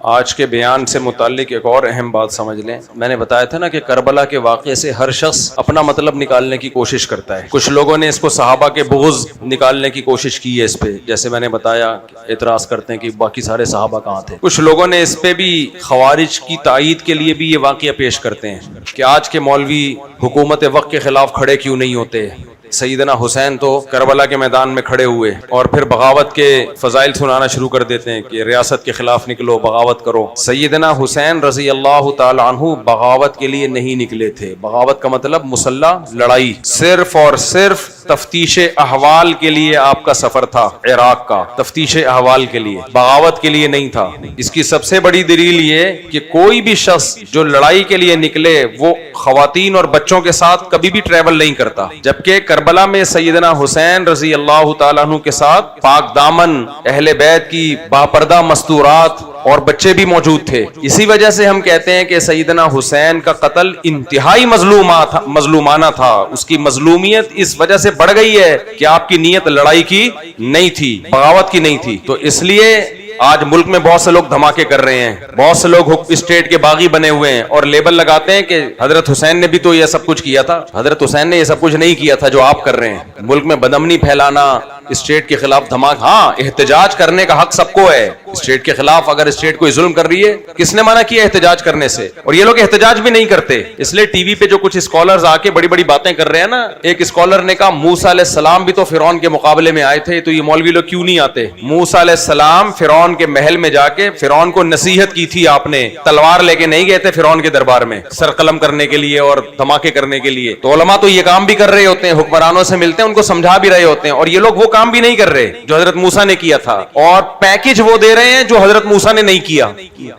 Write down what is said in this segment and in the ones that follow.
آج کے بیان سے متعلق ایک اور اہم بات سمجھ لیں. میں نے بتایا تھا نا کہ کربلا کے واقعے سے ہر شخص اپنا مطلب نکالنے کی کوشش کرتا ہے. کچھ لوگوں نے اس کو صحابہ کے بغض نکالنے کی کوشش کی ہے اس پہ, جیسے میں نے بتایا اعتراض کرتے ہیں کہ باقی سارے صحابہ کہاں تھے. کچھ لوگوں نے اس پہ بھی خوارج کی تائید کے لیے بھی یہ واقعہ پیش کرتے ہیں کہ آج کے مولوی حکومت وقت کے خلاف کھڑے کیوں نہیں ہوتے. سیدنا حسین تو کربلا کے میدان میں کھڑے ہوئے اور پھر بغاوت کے فضائل سنانا شروع کر دیتے ہیں کہ ریاست کے خلاف نکلو, بغاوت کرو. سیدنا حسین رضی اللہ تعالی عنہ بغاوت کے لیے نہیں نکلے تھے. بغاوت کا مطلب مسلح لڑائی, صرف اور صرف تفتیش احوال کے لیے آپ کا سفر تھا, عراق کا تفتیش احوال کے لیے, بغاوت کے لیے نہیں تھا. اس کی سب سے بڑی دلیل یہ کہ کوئی بھی شخص جو لڑائی کے لیے نکلے وہ خواتین اور بچوں کے ساتھ کبھی بھی ٹریول نہیں کرتا, جبکہ کربلا میں سیدنا حسین رضی اللہ تعالیٰ عنہ کے ساتھ پاک دامن اہل بیت کی باپردہ مستورات اور بچے بھی موجود تھے. اسی وجہ سے ہم کہتے ہیں کہ سیدنا حسین کا قتل انتہائی مظلومانہ تھا. اس کی مظلومیت اس وجہ سے بڑھ گئی ہے کہ آپ کی نیت لڑائی کی نہیں تھی, بغاوت کی نہیں تھی. تو اس لیے آج ملک میں بہت سے لوگ دھماکے کر رہے ہیں, بہت سے لوگ اسٹیٹ کے باغی بنے ہوئے ہیں اور لیبل لگاتے ہیں کہ حضرت حسین نے بھی تو یہ سب کچھ کیا تھا. حضرت حسین نے یہ سب کچھ نہیں کیا تھا جو آپ کر رہے ہیں. ملک میں بدامنی پھیلانا, اسٹیٹ کے خلاف دھماکہ, ہاں احتجاج کرنے کا حق سب کو ہے. اسٹیٹ کے خلاف اگر اسٹیٹ کوئی ظلم کر رہی ہے, کس نے منع کیا احتجاج کرنے سے؟ اور یہ لوگ احتجاج بھی نہیں کرتے. اس لیے ٹی وی پہ جو کچھ اسکالرز آ کے بڑی بڑی باتیں کر رہے ہیں نا, ایک اسکالر نے کہا موسیٰ علیہ السلام بھی تو فرعون کے مقابلے میں آئے تھے, تو یہ مولوی لوگ کیوں نہیں آتے؟ موسیٰ علیہ السلام فرعون کے محل میں جا کے فرعون کو نصیحت کی تھی آپ نے, تلوار لے کے نہیں گئے تھے فرعون کے دربار میں سر قلم کرنے کے لیے اور دھماکے کرنے کے لیے. تو علماء تو یہ کام بھی کر رہے ہوتے ہیں, حکمرانوں سے ملتے ہیں, ان کو سمجھا بھی رہے ہوتے ہیں, اور یہ لوگ وہ کام بھی نہیں کر رہے جو حضرت موسیٰ نے کیا تھا, اور پیکج وہ دے رہے ہیں جو حضرت موسیٰ نے نہیں کیا.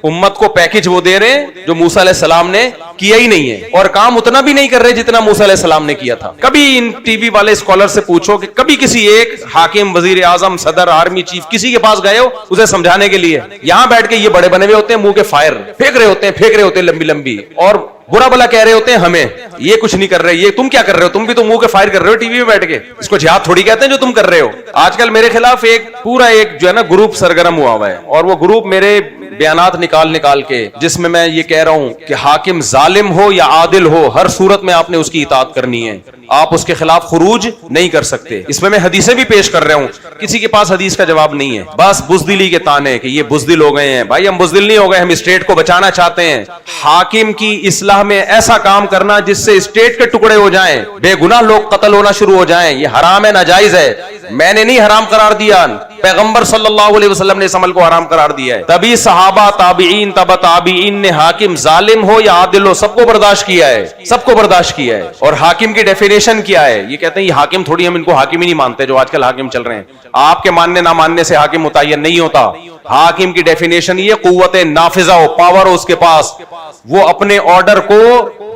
امت کو پیکج وہ دے رہے ہیں جو موسیٰ علیہ السلام نے کیا ہی نہیں ہے, اور کام اتنا بھی نہیں کر رہے جتنا موسیٰ علیہ السلام نے کیا تھا. کبھی ان ٹی وی والے اسکالر سے پوچھو کہ کبھی کسی ایک حاکم, وزیر اعظم, صدر, آرمی چیف, کسی کے پاس گئے ہو اسے سمجھانے کے لیے؟ یہاں بیٹھ کے یہ بڑے بنے ہوئے ہوتے ہیں, منہ کے فائر پھینک رہے ہوتے ہیں لمبی لمبی, اور برا بلا کہہ رہے ہوتے ہیں ہمیں. یہ کچھ نہیں کر رہے, یہ تم کیا کر رہے ہو؟ تم بھی تو منہ کے فائر کر رہے ہو ٹی وی میں بیٹھ کے. اس کو جہاد تھوڑی کہتے ہیں جو تم کر رہے ہو. آج کل میرے خلاف ایک پورا جو ہے نا گروپ سرگرم ہوا ہوا ہے, اور وہ گروپ میرے بیانات نکال کے, جس میں میں یہ کہہ رہا ہوں کہ حاکم ظالم ہو یا عادل ہو, ہر صورت میں آپ نے اس کی اطاعت کرنی ہے, آپ اس کے خلاف خروج نہیں کر سکتے. اس میں حدیثیں بھی پیش کر رہا ہوں, کسی کے پاس حدیث کا جواب نہیں ہے, بس بزدلی کے تانے کہ یہ بزدل ہو گئے ہیں. بھائی ہم بزدل نہیں ہو گئے, ہم اسٹیٹ کو بچانا چاہتے ہیں. حاکم کی اصلاح میں ایسا کام کرنا جس سے اسٹیٹ کے ٹکڑے ہو جائیں, بے گناہ لوگ قتل ہونا شروع ہو جائیں, یہ حرام ہے, ناجائز ہے. میں نے نہیں حرام قرار دیا, پیغمبر صلی اللہ علیہ وسلم نے اس عمل کو حرام قرار دیا ہے. تبھی صحابہ, تابعین, تبع تابعین نے حاکم ظالم ہو یا عادل ہو سب کو برداشت کیا ہے, سب کو برداشت کیا ہے. اور حاکم کی ڈیفینیشن کیا ہے؟ یہ کہتے ہیں یہ حاکم تھوڑی, ہم ان کو حاکم ہی نہیں مانتے جو آج کل حاکم چل رہے ہیں. آپ کے ماننے نہ ماننے سے حاکم متعین نہیں ہوتا. حاکم کی ڈیفینیشن یہ قوت نافذہ ہو, پاور ہو اس کے پاس, وہ اپنے آرڈر کو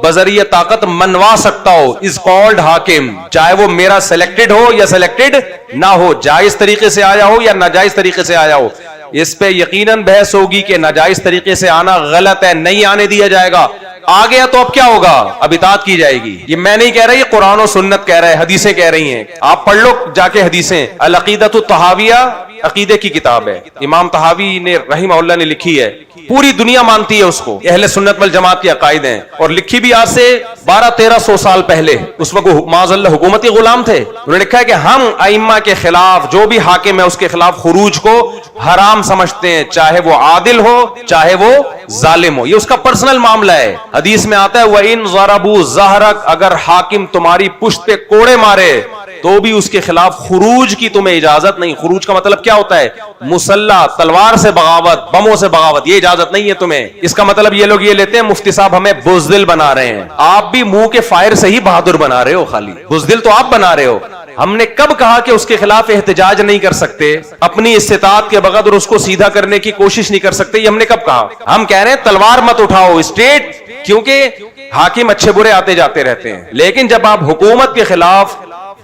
بذریعہ طاقت منوا سکتا ہو, از کالڈ حاکم. چاہے وہ میرا سلیکٹڈ ہو یا سلیکٹڈ نہ ہو, جائز طریقے سے آیا ہو یا ناجائز طریقے سے آیا ہو. اس پہ یقیناً بحث ہوگی کہ ناجائز طریقے سے آنا غلط ہے, نہیں آنے دیا جائے گا. آ گیا تو اب کیا ہوگا؟ اب اطاعت کی جائے گی. یہ میں نہیں کہہ رہا, یہ قرآن و سنت کہہ رہا ہے, حدیثیں کہہ رہی ہیں. آپ پڑھ لو جا کے حدیثیں. العقیدۃ الطحاویہ عقیدے کی کتاب ہے, امام طحاوی نے رحمہ اللہ نے لکھی ہے, پوری دنیا مانتی ہے اس کو, اہل سنت والجماعت کے عقائد ہیں, اور لکھی بھی آج سے 1200-1300 سال پہلے. اس وقت معاذ اللہ حکومتی غلام تھے. انہوں نے لکھا ہے کہ ہم ائمہ کے خلاف, جو بھی حاکم ہے اس کے خلاف خروج کو حرام سمجھتے ہیں, چاہے وہ عادل ہو چاہے وہ ظالم ہو. یہ اس کا پرسنل معاملہ ہے. حدیث میں آتا ہے وَإِن ضَرَبُوا ظَهْرَكَ, اگر حاکم تمہاری پشت پہ کوڑے مارے تو بھی اس کے خلاف خروج کی تمہیں اجازت نہیں. خروج کا مطلب کیا ہوتا ہے؟ مسلح, تلوار سے بغاوت, بموں سے بغاوت, یہ اجازت نہیں ہے تمہیں. اس کا مطلب یہ لوگ یہ لیتے ہیں مفتی صاحب ہمیں بزدل بنا رہے ہیں. آپ بھی منہ کے فائر سے ہی بہادر بنا رہے ہو, خالی بزدل تو آپ بنا رہے ہو. ہم نے کب کہا کہ اس کے خلاف احتجاج نہیں کر سکتے, اپنی استطاعت کے بغیر اس کو سیدھا کرنے کی کوشش نہیں کر سکتے؟ یہ ہم نے کب کہا؟ ہم کہہ رہے ہیں تلوار مت اٹھاؤ اسٹیٹ, کیونکہ حاکم اچھے برے آتے جاتے رہتے ہیں. لیکن جب آپ حکومت کے خلاف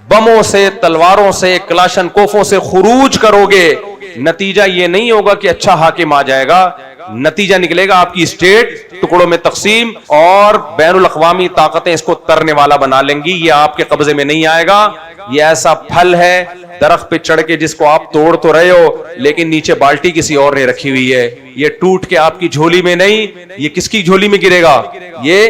بموں سے, تلواروں سے, کلاشن کوفوں سے خروج کرو گے, نتیجہ یہ نہیں ہوگا کہ اچھا حاکم آ جائے گا, نتیجہ نکلے گا آپ کی اسٹیٹ ٹکڑوں میں تقسیم اور بین الاقوامی طاقتیں اس کو ترنے والا بنا لیں گی. یہ آپ کے قبضے میں نہیں آئے گا. یہ ایسا پھل ہے درخت پہ چڑھ کے جس کو آپ توڑ تو رہے ہو لیکن نیچے بالٹی کسی اور نے رکھی ہوئی ہے. یہ ٹوٹ کے آپ کی جھولی میں نہیں, یہ کس کی جھولی میں گرے گا؟ یہ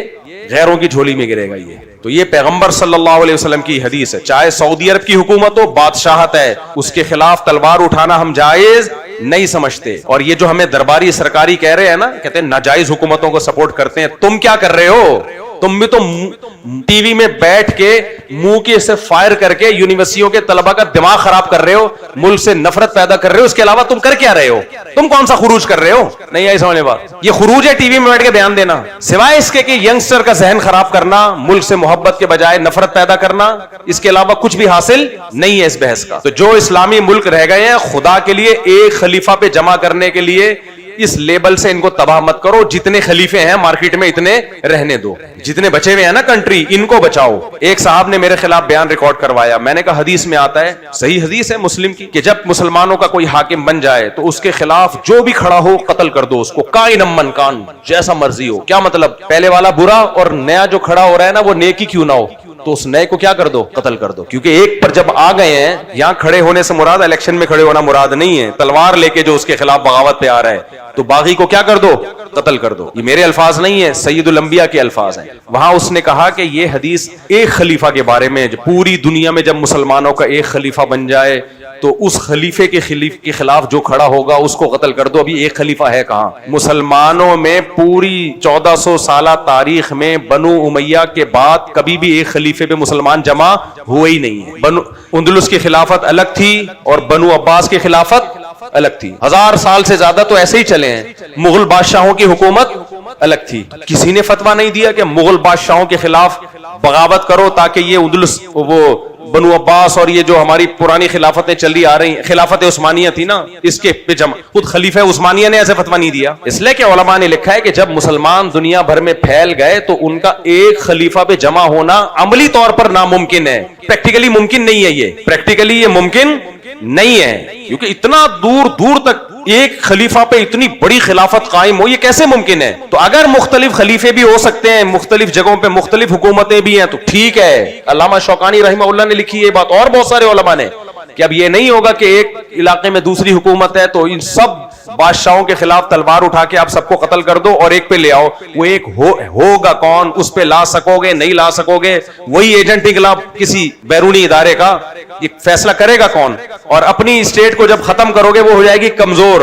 غیروں کی جھولی میں گرے گا. یہ تو یہ پیغمبر صلی اللہ علیہ وسلم کی حدیث ہے. چاہے سعودی عرب کی حکومت ہو, بادشاہت ہے, اس کے خلاف تلوار اٹھانا ہم جائز نہیں سمجھتے. اور یہ جو ہمیں درباری سرکاری کہہ رہے ہیں نا, کہتے ہیں ناجائز حکومتوں کو سپورٹ کرتے ہیں. تم کیا کر رہے ہو؟ تم بھی تو ٹی وی میں بیٹھ کے منہ کے سے فائر کر کے یونیورسٹیوں کے طلبہ کا دماغ خراب کر رہے ہو, ملک سے نفرت پیدا کر رہے ہو. اس کے علاوہ تم کر کیا رہے ہو؟ تم کون سا خروج کر رہے ہو؟ نہیں آئی سمجھ بات. یہ خروج ہے ٹی وی میں بیٹھ کے بیان دینا, سوائے اس کے کہ ینگسٹر کا ذہن خراب کرنا, ملک سے محبت کے بجائے نفرت پیدا کرنا. اس کے علاوہ کچھ بھی حاصل نہیں ہے اس بحث کا. تو جو اسلامی ملک رہ گئے ہیں, خدا کے لیے ایک خلیفہ پہ جمع کرنے کے لیے اس لیبل سے ان کو تباہ مت کرو. جتنے خلیفے ہیں مارکیٹ میں اتنے رہنے دو. جتنے بچے ہوئے ہیں نا کنٹری, ان کو بچاؤ. ایک صاحب نے میرے خلاف بیان ریکارڈ کروایا. میں نے کہا حدیث میں آتا ہے, صحیح حدیث ہے مسلم کی, کہ جب مسلمانوں کا کوئی حاکم بن جائے تو اس کے خلاف جو بھی کھڑا ہو قتل کر دو اس کو, کائن من کان, جیسا مرضی ہو. کیا مطلب؟ پہلے والا برا اور نیا جو کھڑا ہو رہا ہے نا وہ نیکی کیوں نہ ہو, تو اس نئے کو کیا کر دو؟ قتل کر دو. کیونکہ ایک پر جب آ گئے ہیں, یہاں کھڑے ہونے سے مراد الیکشن میں کھڑے ہونا مراد نہیں ہے, تلوار لے کے جو اس کے خلاف بغاوت پہ آ رہا ہے تو باغی کو کیا کر دو؟ قتل کر دو. یہ میرے الفاظ نہیں ہیں, سید الانبیاء کے الفاظ ہیں. وہاں اس نے کہا کہ یہ حدیث ایک خلیفہ کے بارے میں, پوری دنیا میں جب مسلمانوں کا ایک خلیفہ بن جائے تو اس خلیفے کے خلاف جو کھڑا ہوگا اس کو قتل کر دو. ابھی ایک خلیفہ ہے کہاں؟ مسلمانوں میں پوری 1400 سالہ تاریخ میں بنو امیہ کے بعد کبھی بھی ایک خلیفے پہ مسلمان جمع ہوئے ہی نہیں ہے. بنو اندلس کی خلافت الگ تھی اور بنو عباس کی خلافت الگ تھی. 1000 سال سے زیادہ تو ایسے ہی چلے ہیں. مغل بادشاہوں کی حکومت الگ تھی. کسی نے فتویٰ نہیں دیا کہ مغل بادشاہوں کے خلاف بغاوت کرو تاکہ یہ اندلس وہ بنو عباس اور یہ جو ہماری پرانی خلافتیں چلی آ رہی ہیں, خلافت عثمانیہ تھی نا, اس کے پہ جمع. خود خلیفہ عثمانیہ نے ایسے فتویٰ نہیں دیا. اس لیے کہ علماء نے لکھا ہے کہ جب مسلمان دنیا بھر میں پھیل گئے تو ان کا ایک خلیفہ پہ جمع ہونا عملی طور پر ناممکن ہے. پریکٹیکلی ممکن نہیں ہے. یہ پریکٹیکلی یہ ممکن نہیں ہے کیونکہ اتنا دور دور تک ایک خلیفہ پہ اتنی بڑی خلافت قائم ہو, یہ کیسے ممکن ہے؟ تو اگر مختلف خلیفے بھی ہو سکتے ہیں, مختلف جگہوں پہ مختلف حکومتیں بھی ہیں تو ٹھیک ہے. علامہ شوکانی رحمہ اللہ نے لکھی یہ بات, اور بہت سارے علماء نے, کہ اب یہ نہیں ہوگا کہ ایک علاقے میں دوسری حکومت ہے تو ان سب بادشاہوں کے خلاف تلوار اٹھا کے آپ سب کو قتل کر دو اور ایک پہ لے آؤ. وہ ایک ہوگا کون؟ اس پہ لا سکو گے نہیں لا سکو گے, وہی ایجنٹ انقلاب کسی بیرونی ادارے کا, یہ فیصلہ کرے گا کون؟ اور اپنی اسٹیٹ کو جب ختم کرو گے وہ ہو جائے گی کمزور.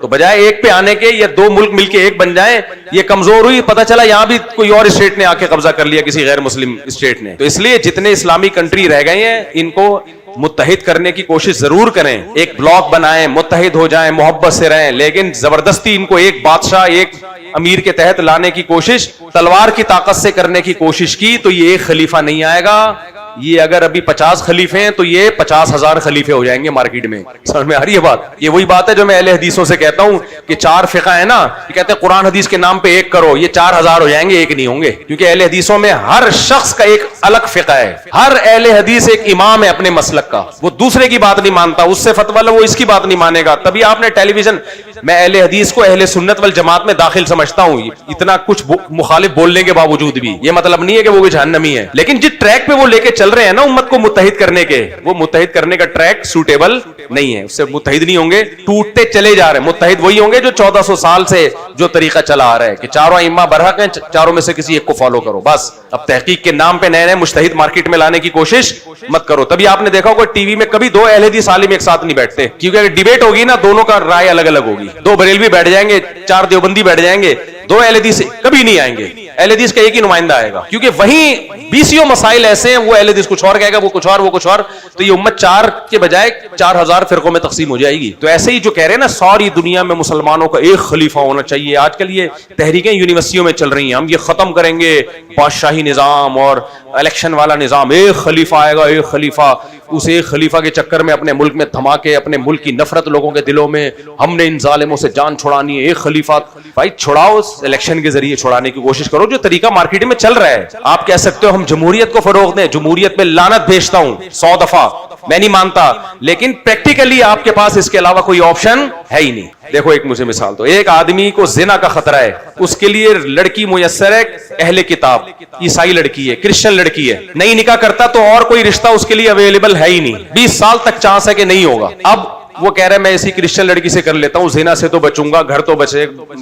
تو بجائے ایک پہ آنے کے یا دو ملک مل کے ایک بن جائیں, یہ کمزور ہوئی, پتہ چلا یہاں بھی کوئی اور اسٹیٹ نے آ کے قبضہ کر لیا, کسی غیر مسلم اسٹیٹ نے. تو اس لیے جتنے اسلامی کنٹری رہ گئے ہیں ان کو متحد کرنے کی کوشش ضرور کریں, ایک بلاک بنائیں, متحد ہو جائیں, محبت سے رہیں, لیکن زبردستی ان کو ایک بادشاہ ایک امیر کے تحت لانے کی کوشش, تلوار کی طاقت سے کرنے کی کوشش کی تو یہ ایک خلیفہ نہیں آئے گا. یہ اگر ابھی 50 خلیفے ہیں تو یہ 50,000 خلیفے ہو جائیں گے مارکیٹ میں. سمجھ میں آ رہی ہے بات؟ یہ وہی بات ہے جو میں اہل حدیثوں سے کہتا ہوں کہ 4 فقہ ہے نا, یہ کہتے ہیں قرآن حدیث کے نام پہ ایک کرو, یہ 4000 ہو جائیں گے, ایک نہیں ہوں گے. کیونکہ اہل حدیثوں میں ہر شخص کا ایک الگ فقہ ہے, ہر اہل حدیث ایک امام ہے اپنے مسلک کا, وہ دوسرے کی بات نہیں مانتا, اس سے فتویٰ لو وہ اس کی بات نہیں مانے گا. تبھی آپ نے ٹیلی ویژن, میں اہل حدیث کو اہل سنت والجماعت میں داخل سمجھتا ہوں, اتنا کچھ مخالف بولنے کے باوجود بھی. یہ مطلب نہیں ہے کہ وہ بھی جہنمی ہے, لیکن جس ٹریک پہ وہ لے کے چل رہے ہیں نا امت کو متحد کرنے کے, وہ متحد کرنے کا ٹریک سوٹیبل نہیں ہے, اس سے متحد نہیں ہوں گے, ٹوٹتے چلے جا رہے ہیں. متحد وہی ہوں گے جو 1400 سال سے جو طریقہ چلا آ رہا ہے کہ چاروں ائمہ برحق ہیں, چاروں میں سے کسی ایک کو فالو کرو بس. اب تحقیق کے نام پہ نئے نئے مجتہد مارکیٹ میں لانے کی کوشش مت کرو. تبھی آپ نے دیکھا ہوگا ٹی وی میں کبھی 2 اہل حدیث عالم ایک ساتھ نہیں بیٹھتے, کیونکہ اگر ڈیبیٹ ہوگی نا دونوں کا رائے الگ الگ ہوگی. 2 بریلوی بیٹھ جائیں گے, 4 دیوبندی بیٹھ جائیں گے, 2 اہل حدیث کبھی نہیں آئیں گے. اہل حدیث کا ایک ہی نمائندہ آئے گا, کیونکہ وہیں 20 مسائل ایسے ہیں, وہ اہل حدیث کچھ اور کہے گا, وہ کچھ اور, وہ کچھ اور, تو یہ امت 4 کے بجائے 4000 فرقوں میں تقسیم ہو جائے گی. تو ایسے ہی جو کہہ رہے ہیں نا ساری دنیا میں مسلمانوں کا ایک خلیفہ ہونا چاہیے, آج کل یہ تحریکیں یونیورسٹیوں میں چل رہی ہیں, ہم یہ ختم کریں گے بادشاہی نظام اور الیکشن والا نظام, ایک خلیفہ آئے گا, ایک خلیفہ. اس ایک خلیفہ کے چکر میں اپنے ملک میں دھماکے, اپنے ملک کی نفرت لوگوں کے دلوں میں, ہم نے ان ظالموں سے جان چھڑانی ہے, ایک خلیفہ. بھائی چھڑاؤ, الیکشن کے ذریعے چھڑانے کی کوشش کرو, جو طریقہ مارکیٹ میں چل رہا ہے. آپ کہہ سکتے ہو ہم جمہوریت کو فروغ دیں, جمہوریت میں لعنت بھیجتا ہوں 100 دفعہ, میں نہیں مانتا, لیکن پریکٹیکلی آپ کے پاس اس کے علاوہ کوئی آپشن ہے ہی نہیں. دیکھو ایک مجھے مثال دو, ایک آدمی کو زنا کا خطرہ ہے, اس کے لیے لڑکی میسر ہے, اہل کتاب, عیسائی لڑکی ہے, کرسچن لڑکی ہے, نہیں نکاح کرتا تو اور کوئی رشتہ اس کے لیے اویلیبل ہے ہی نہیں, 20 سال تک چانس ہے کہ نہیں ہوگا. اب وہ کہہ رہے ہیں میں اسی کرسچن لڑکی سے کر لیتا ہوں, زنا سے تو بچوں گا, گھر تو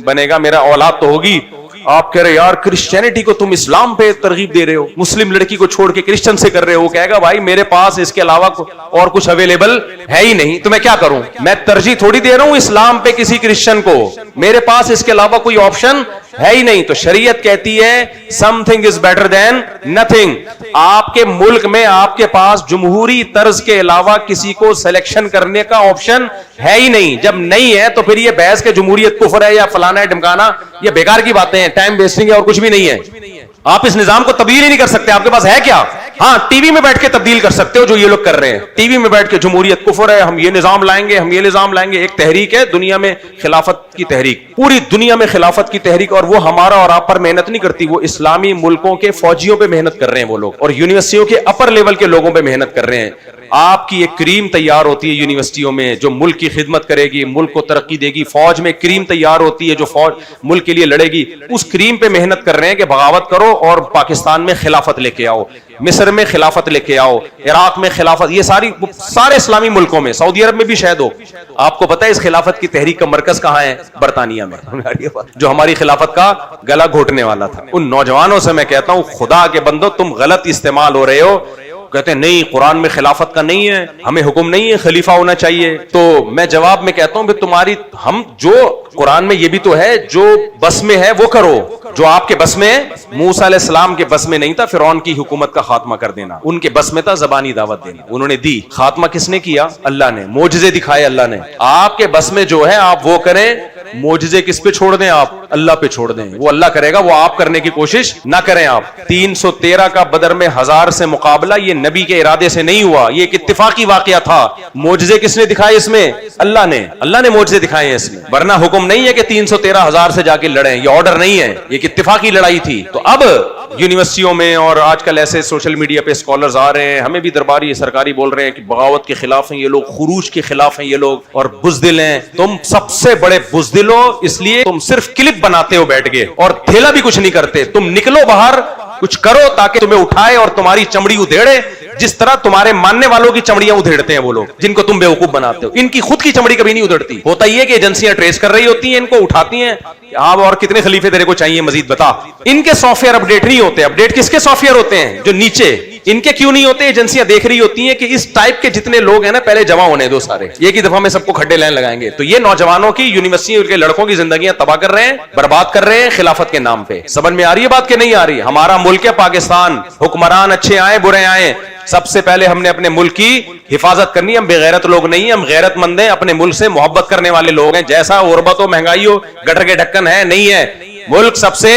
بنے گا, میرا اولاد تو ہوگی. آپ کہہ رہے یار کرسچینٹی کو تم اسلام پہ ترغیب دے رہے ہو, مسلم لڑکی کو چھوڑ کے کرسچن سے کر رہے ہو. وہ کہے گا بھائی میرے پاس اس کے علاوہ اور کچھ اویلیبل ہے ہی نہیں, تو میں کیا کروں؟ میں ترجیح تھوڑی دے رہا ہوں اسلام پہ کسی کرسچن کو, میرے پاس اس کے علاوہ کوئی آپشن ہے ہی نہیں. تو شریعت کہتی ہے some thing is better than nothing. آپ کے ملک میں آپ کے پاس جمہوری طرز کے علاوہ کسی کو سلیکشن کرنے کا آپشن ہے ہی نہیں. جب نہیں ہے تو پھر یہ بحث کے جمہوریت کفر ہے یا فلانا ہے ڈمکانا, یہ بیکار کی باتیں ہیں, ٹائم ویسٹنگ ہے اور کچھ بھی نہیں ہے. آپ اس نظام کو تبدیل ہی نہیں کر سکتے. آپ کے پاس ہے کیا؟ ہاں ٹی وی میں بیٹھ کے تبدیل کر سکتے ہو, جو یہ لوگ کر رہے ہیں. ٹی وی میں بیٹھ کے جمہوریت کفر ہے, ہم یہ نظام لائیں گے, ہم یہ نظام لائیں گے. ایک تحریک ہے دنیا میں خلافت کی تحریک, پوری دنیا میں خلافت کی تحریک, اور وہ ہمارا اور آپ پر محنت نہیں کرتی, وہ اسلامی ملکوں کے فوجیوں پہ محنت کر رہے ہیں وہ لوگ, اور یونیورسٹیوں کے اپر لیول کے لوگوں پہ محنت کر رہے ہیں. آپ کی ایک کریم تیار ہوتی ہے یونیورسٹیوں میں جو ملک کی خدمت کرے گی, ملک کو ترقی دے گی. فوج میں کریم تیار ہوتی ہے جو فوج ملک کے لیے لڑے گی. اس کریم پہ محنت کر رہے ہیں کہ بغاوت کرو اور پاکستان میں خلافت لے کے آؤ, مصر میں خلافت لے کے آؤ, عراق میں خلافت, یہ سارے اسلامی ملکوں میں, سعودی عرب میں بھی شاید ہو. آپ کو پتہ ہے اس خلافت کی تحریک کا مرکز کہاں ہے؟ برطانیہ میں, جو ہماری خلافت کا گلا گھوٹنے والا تھا. ان نوجوانوں سے میں کہتا ہوں خدا کے بندو تم غلط استعمال ہو رہے ہو. کہتے ہیں نہیں قرآن میں خلافت کا نہیں ہے, ہمیں حکم نہیں ہے خلیفہ ہونا چاہیے. تو میں جواب میں کہتا ہوں کہ تمہاری ہم جو قرآن میں یہ بھی تو ہے جو بس میں ہے وہ کرو, جو آپ کے بس میں ہے. موسیٰ علیہ السلام کے بس میں نہیں تھا فرعون کی حکومت کا خاتمہ کر دینا, ان کے بس میں تھا زبانی دعوت دینا, انہوں نے دی. خاتمہ کس نے کیا؟ اللہ نے. معجزے دکھائے اللہ نے. آپ کے بس میں جو ہے آپ وہ کریں, معجزے کس پہ چھوڑ دیں؟ آپ اللہ پہ چھوڑ دیں, وہ اللہ کرے گا, وہ آپ کرنے کی کوشش نہ کریں. آپ 313 کا بدر میں 1000 سے مقابلہ یہ نبی کے ارادے سے نہیں ہوا, یہ ایک اتفاقی واقعہ تھا. معجزے کس نے دکھائے اس میں؟ اللہ نے. اللہ نے معجزے دکھائے ہیں اس میں, ورنہ حکم نہیں ہے کہ 313,000 سے جا کے لڑیں, یہ آرڈر نہیں ہے, یہ ایک اتفاقی لڑائی تھی. تو اب یونیورسٹیوں میں اور آج کل ایسے سوشل میڈیا پہ اسکالرز آ رہے ہیں, ہمیں بھی درباری سرکاری بول رہے ہیں کہ بغاوت کے خلاف ہیں یہ لوگ, خروج کے خلاف ہیں یہ لوگ, اور بزدل ہیں. تم سب سے بڑے بزدل ہو, اس لیے تم صرف کلپ بناتے ہو بیٹھ کے, اور دھیلا بھی کچھ نہیں کرتے. تم نکلو باہر, کچھ کرو تاکہ تمہیں اٹھائے اور تمہاری چمڑی ادھیڑے, جس طرح تمہارے ماننے والوں کی چمڑیاں ادھیڑتے ہیں وہ لوگ جن کو تم بیوقوف بناتے ہو. ان کی خود کی چمڑی کبھی نہیں ادھڑتی. ہوتا یہ کہ ایجنسیاں ٹریس کر رہی ہوتی ہیں, ان کو اٹھاتی ہیں, آپ اور کتنے خلیفے تیرے کو چاہیے مزید بتا. ان کے سافٹ ویئر اپڈیٹ نہیں ہوتے. اپڈیٹ کس کے سافٹ ویئر ہوتے ہیں؟ جو نیچے. ان کے کیوں نہیں ہوتے؟ ایجنسیاں دیکھ رہی ہوتی ہیں کہ اس ٹائپ کے جتنے لوگ ہیں نا پہلے جمع ہونے دو سارے, ایک ہی دفعہ میں سب کو کھڈے لائن لگائیں گے. تو یہ نوجوانوں کی, یونیورسٹی کے لڑکوں کی زندگیاں تباہ کر رہے ہیں, برباد کر رہے ہیں خلافت کے نام پہ. سمجھ میں آ رہی ہے بات کہ نہیں آ رہی؟ ہمارا ملک ہے پاکستان, حکمران اچھے آئے برے آئے, سب سے پہلے ہم نے اپنے ملک کی حفاظت کرنی. ہم بے غیرت لوگ نہیں ہیں, ہم غیرت مند ہیں, اپنے ملک سے محبت کرنے والے لوگ ہیں. جیسا غربت ہو, مہنگائی ہو, گٹر کے ڈھکن ہے, نہیں ہے, ملک سب سے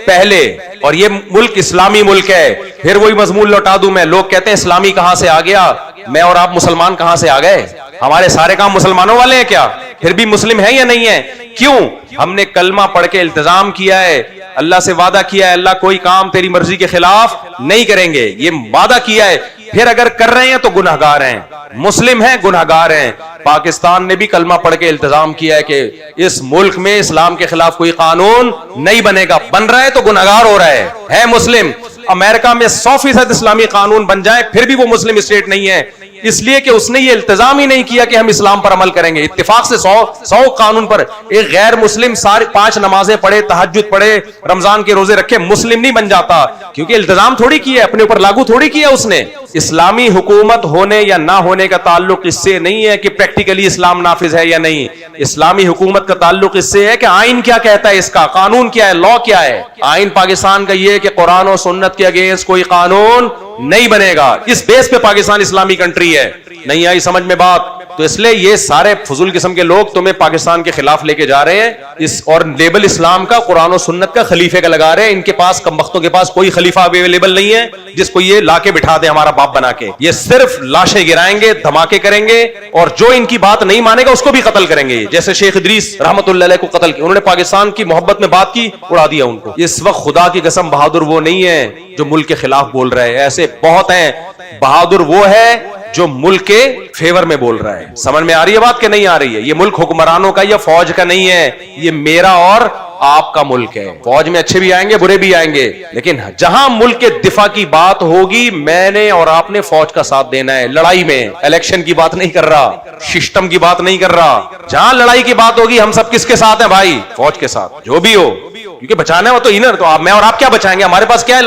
پہلے. اور یہ ملک اسلامی ملک ہے. پھر وہی مضمون لوٹا دوں میں, لوگ کہتے ہیں اسلامی کہاں سے آ گیا, میں اور آپ مسلمان کہاں سے آ گئے؟ ہمارے سارے کام مسلمانوں والے ہیں کیا؟ پھر بھی مسلم ہے یا نہیں ہے؟ کیوں؟ ہم نے کلمہ پڑھ کے التزام کیا ہے, اللہ سے وعدہ کیا ہے اللہ کوئی کام تیری مرضی کے خلاف نہیں کریں گے, یہ وعدہ کیا ہے. پھر اگر کر رہے ہیں تو گنہگار ہیں, مسلم ہیں گنہگار ہیں. پاکستان نے بھی کلمہ پڑھ کے التزام کیا ہے کہ اس ملک میں اسلام کے خلاف کوئی قانون نہیں بنے گا. بن رہا ہے تو گنہگار ہو رہا ہے مسلم. امریکہ میں 100% اسلامی قانون بن جائے پھر بھی وہ مسلم اسٹیٹ نہیں ہے, اس لیے کہ اس نے یہ التزام ہی نہیں کیا کہ ہم اسلام پر عمل کریں گے. اتفاق سے 100 قانون پر ایک غیر مسلم 5 نمازیں پڑھے, تہجد پڑھے, رمضان کے روزے رکھے, مسلم نہیں بن جاتا, کیونکہ التزام تھوڑی کیا ہے, اپنے اوپر لاگو تھوڑی کیا اس نے. اسلامی حکومت ہونے یا نہ ہونے کا تعلق اس سے نہیں ہے کہ پریکٹیکلی اسلام نافذ ہے یا نہیں. اسلامی حکومت کا تعلق اس سے ہے کہ آئین کیا کہتا ہے, اس کا قانون کیا ہے, لا کیا ہے. آئین پاکستان کا یہ ہے کہ قرآن و سنت کے اگینسٹ کوئی قانون نہیں بنے گا. اس بیس پہ پاکستان اسلامی کنٹری ہے. نہیں آئی سمجھ میں بات؟ تو اس لیے یہ سارے فضول قسم کے لوگ تمہیں پاکستان کے خلاف لے کے جا رہے ہیں, اس اور لیبل اسلام کا, قرآن و سنت کا, خلیفے کا لگا رہے ہیں. ان کے پاس کمبختوں کے پاس کوئی خلیفہ اویلیبل نہیں ہے جس کو یہ لا کے بٹھا دے ہمارا باپ بنا کے. یہ صرف لاشیں گرائیں گے, دھماکے کریں گے, اور جو ان کی بات نہیں مانے گا اس کو بھی قتل کریں گے. جیسے شیخ ادریس رحمت اللہ علیہ کو قتل کیا, انہوں نے پاکستان کی محبت میں بات کی, اڑا دیا ان کو. اس وقت خدا کی قسم بہادر وہ نہیں ہے جو ملک کے خلاف بول رہے ہیں, ایسے بہت ہیں. بہادر وہ ہے جو ملک کے فیور میں بول رہا ہے. سمجھ میں آ رہی ہے بات کہ نہیں آ رہی ہے؟ یہ ملک حکمرانوں کا یا فوج کا نہیں ہے, یہ میرا اور آپ کا ملک ہے. فوج میں اچھے بھی آئیں گے برے بھی آئیں گے, لیکن جہاں ملک کے دفاع کی بات ہوگی میں نے اور آپ نے فوج کا ساتھ دینا ہے. لڑائی میں الیکشن کی بات نہیں کر رہا, سسٹم کی بات نہیں کر رہا, جہاں لڑائی کی بات ہوگی ہم سب کس کے ساتھ ہیں بھائی؟ فوج کے ساتھ, جو بھی ہو, کیونکہ بچانا ہے وہ تو انر, تو میں اور آپ کیا بچائیں گے؟ ہمارے پاس کیا ہے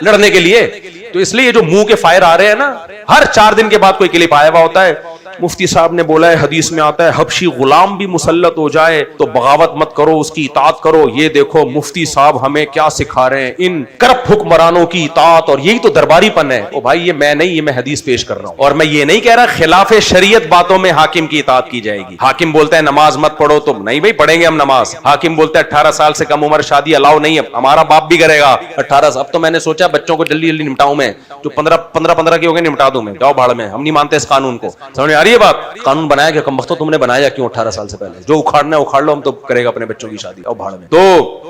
لڑنے کے لیے؟ تو اس لیے جو منہ کے فائر آ رہے ہیں نا, ہر 4 دن کے بعد کوئی کلپ آیا ہوا ہوتا ہے. مفتی صاحب نے بولا ہے, حدیث میں آتا ہے حبشی غلام بھی مسلط ہو جائے تو بغاوت مت کرو, اس کی اطاعت کرو. یہ دیکھو مفتی صاحب ہمیں کیا سکھا رہے ہیں, ان کرپٹ حکمرانوں کی اطاعت, اور یہی تو درباری پن ہے. او بھائی یہ میں نہیں, یہ میں حدیث پیش کر رہا ہوں, اور میں یہ نہیں کہہ رہا خلاف شریعت باتوں میں حاکم کی اطاعت کی جائے گی. حاکم بولتا ہے نماز مت پڑھو, تو نہیں بھائی پڑھیں گے ہم نماز. حاکم بولتا ہے 18 سال سے کم عمر شادی الاؤ نہیں ہے, ہمارا باپ بھی کرے گا 18 سال. اب تو میں نے سوچا بچوں کو جلدی جلدی نمٹاؤں میں, جو 15 کی ہو گئے نمٹا دوں میں, جاؤ بھاڑ میں, ہم نہیں مانتے اس قانون کو. سمجھ میں آ رہی ہے بات؟ قانون بنایا کہ کم وقت تم نے بنایا کیوں 18 سال سے پہلے؟ جو اکھاڑنا ہے اکھاڑ لو, ہم تو کرے گا اپنے بچوں کی شادی, اور بھاڑ میں. تو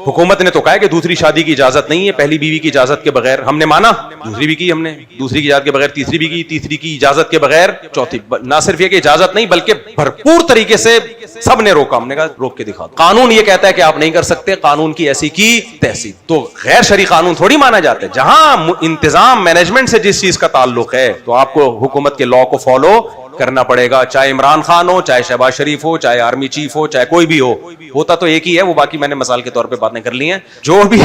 حکومت نے تو کہا کہ دوسری شادی کی اجازت نہیں ہے, پہلی بیوی کی اجازت کے بغیر. ہم نے مانا, دوسری بھی کی ہم نے, دوسری کی اجازت کے بغیر تیسری بھی کی, تیسری کی اجازت کے بغیر چوتھی. نہ صرف یہ کہ اجازت نہیں بلکہ بھرپور طریقے سے سب نے روکا. ہم نے کہا روک کے دکھا دو. قانون یہ کہتا ہے کہ آپ نہیں کر سکتے, قانون کی ایسی کی تیسی. تو غیر شرعی قانون تھوڑی مانا جاتا ہے. جہاں انتظام مینجمنٹ سے جس چیز کا تعلق ہے تو آپ کو حکومت کے لا کو فالو کرنا پڑے گا, چاہے عمران خان ہو, چاہے شہباز شریف ہو, چاہے آرمی چیف ہو, چاہے کوئی بھی ہو. ہوتا تو ایک ہی ہے, وہ باقی میں نے مثال کے طور پہ باتیں کر لی ہیں. جو بھی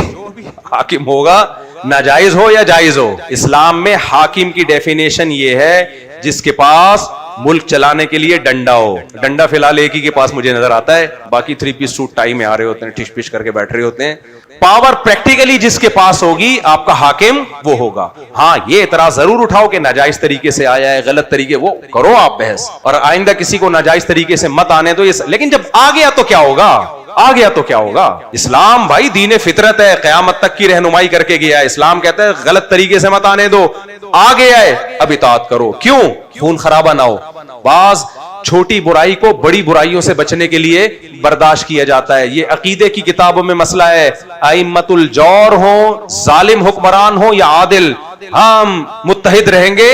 حاکم ہوگا, ناجائز ہو یا جائز ہو, اسلام میں حاکم کی ڈیفینیشن یہ ہے جس کے پاس ملک چلانے کے لیے ڈنڈا ہو. ڈنڈا فی الحال ایک ہی کے پاس مجھے نظر آتا ہے, باقی 3 پیس سوٹ ٹائی میں آ رہے ہوتے ہیں, ٹش پش کر کے بیٹھ رہے ہوتے ہیں. پاور پریکٹیکلی جس کے پاس ہوگی آپ کا حاکم وہ ہوگا. ہاں یہ اعتراض ضرور اٹھاؤ کہ ناجائز طریقے سے آیا ہے, غلط طریقے, وہ کرو آپ بحث, اور آئندہ کسی کو ناجائز طریقے سے مت آنے دو. لیکن جب آ گیا تو کیا ہوگا؟ آ گیا تو کیا ہوگا؟ اسلام بھائی دین فطرت ہے, قیامت تک کی رہنمائی کر کے گیا ہے. اسلام کہتا ہے غلط طریقے سے مت آنے دو, آ گیا ہے اب اطاعت کرو. کیوں؟ خون خرابہ نہ ہو. بعض چھوٹی برائی کو بڑی برائیوں سے بچنے کے لیے برداشت کیا جاتا ہے. یہ عقیدے کی کتابوں میں مسئلہ ہے. ائمۃ الجور ہوں, ظالم حکمران ہوں یا عادل, ہم متحد رہیں گے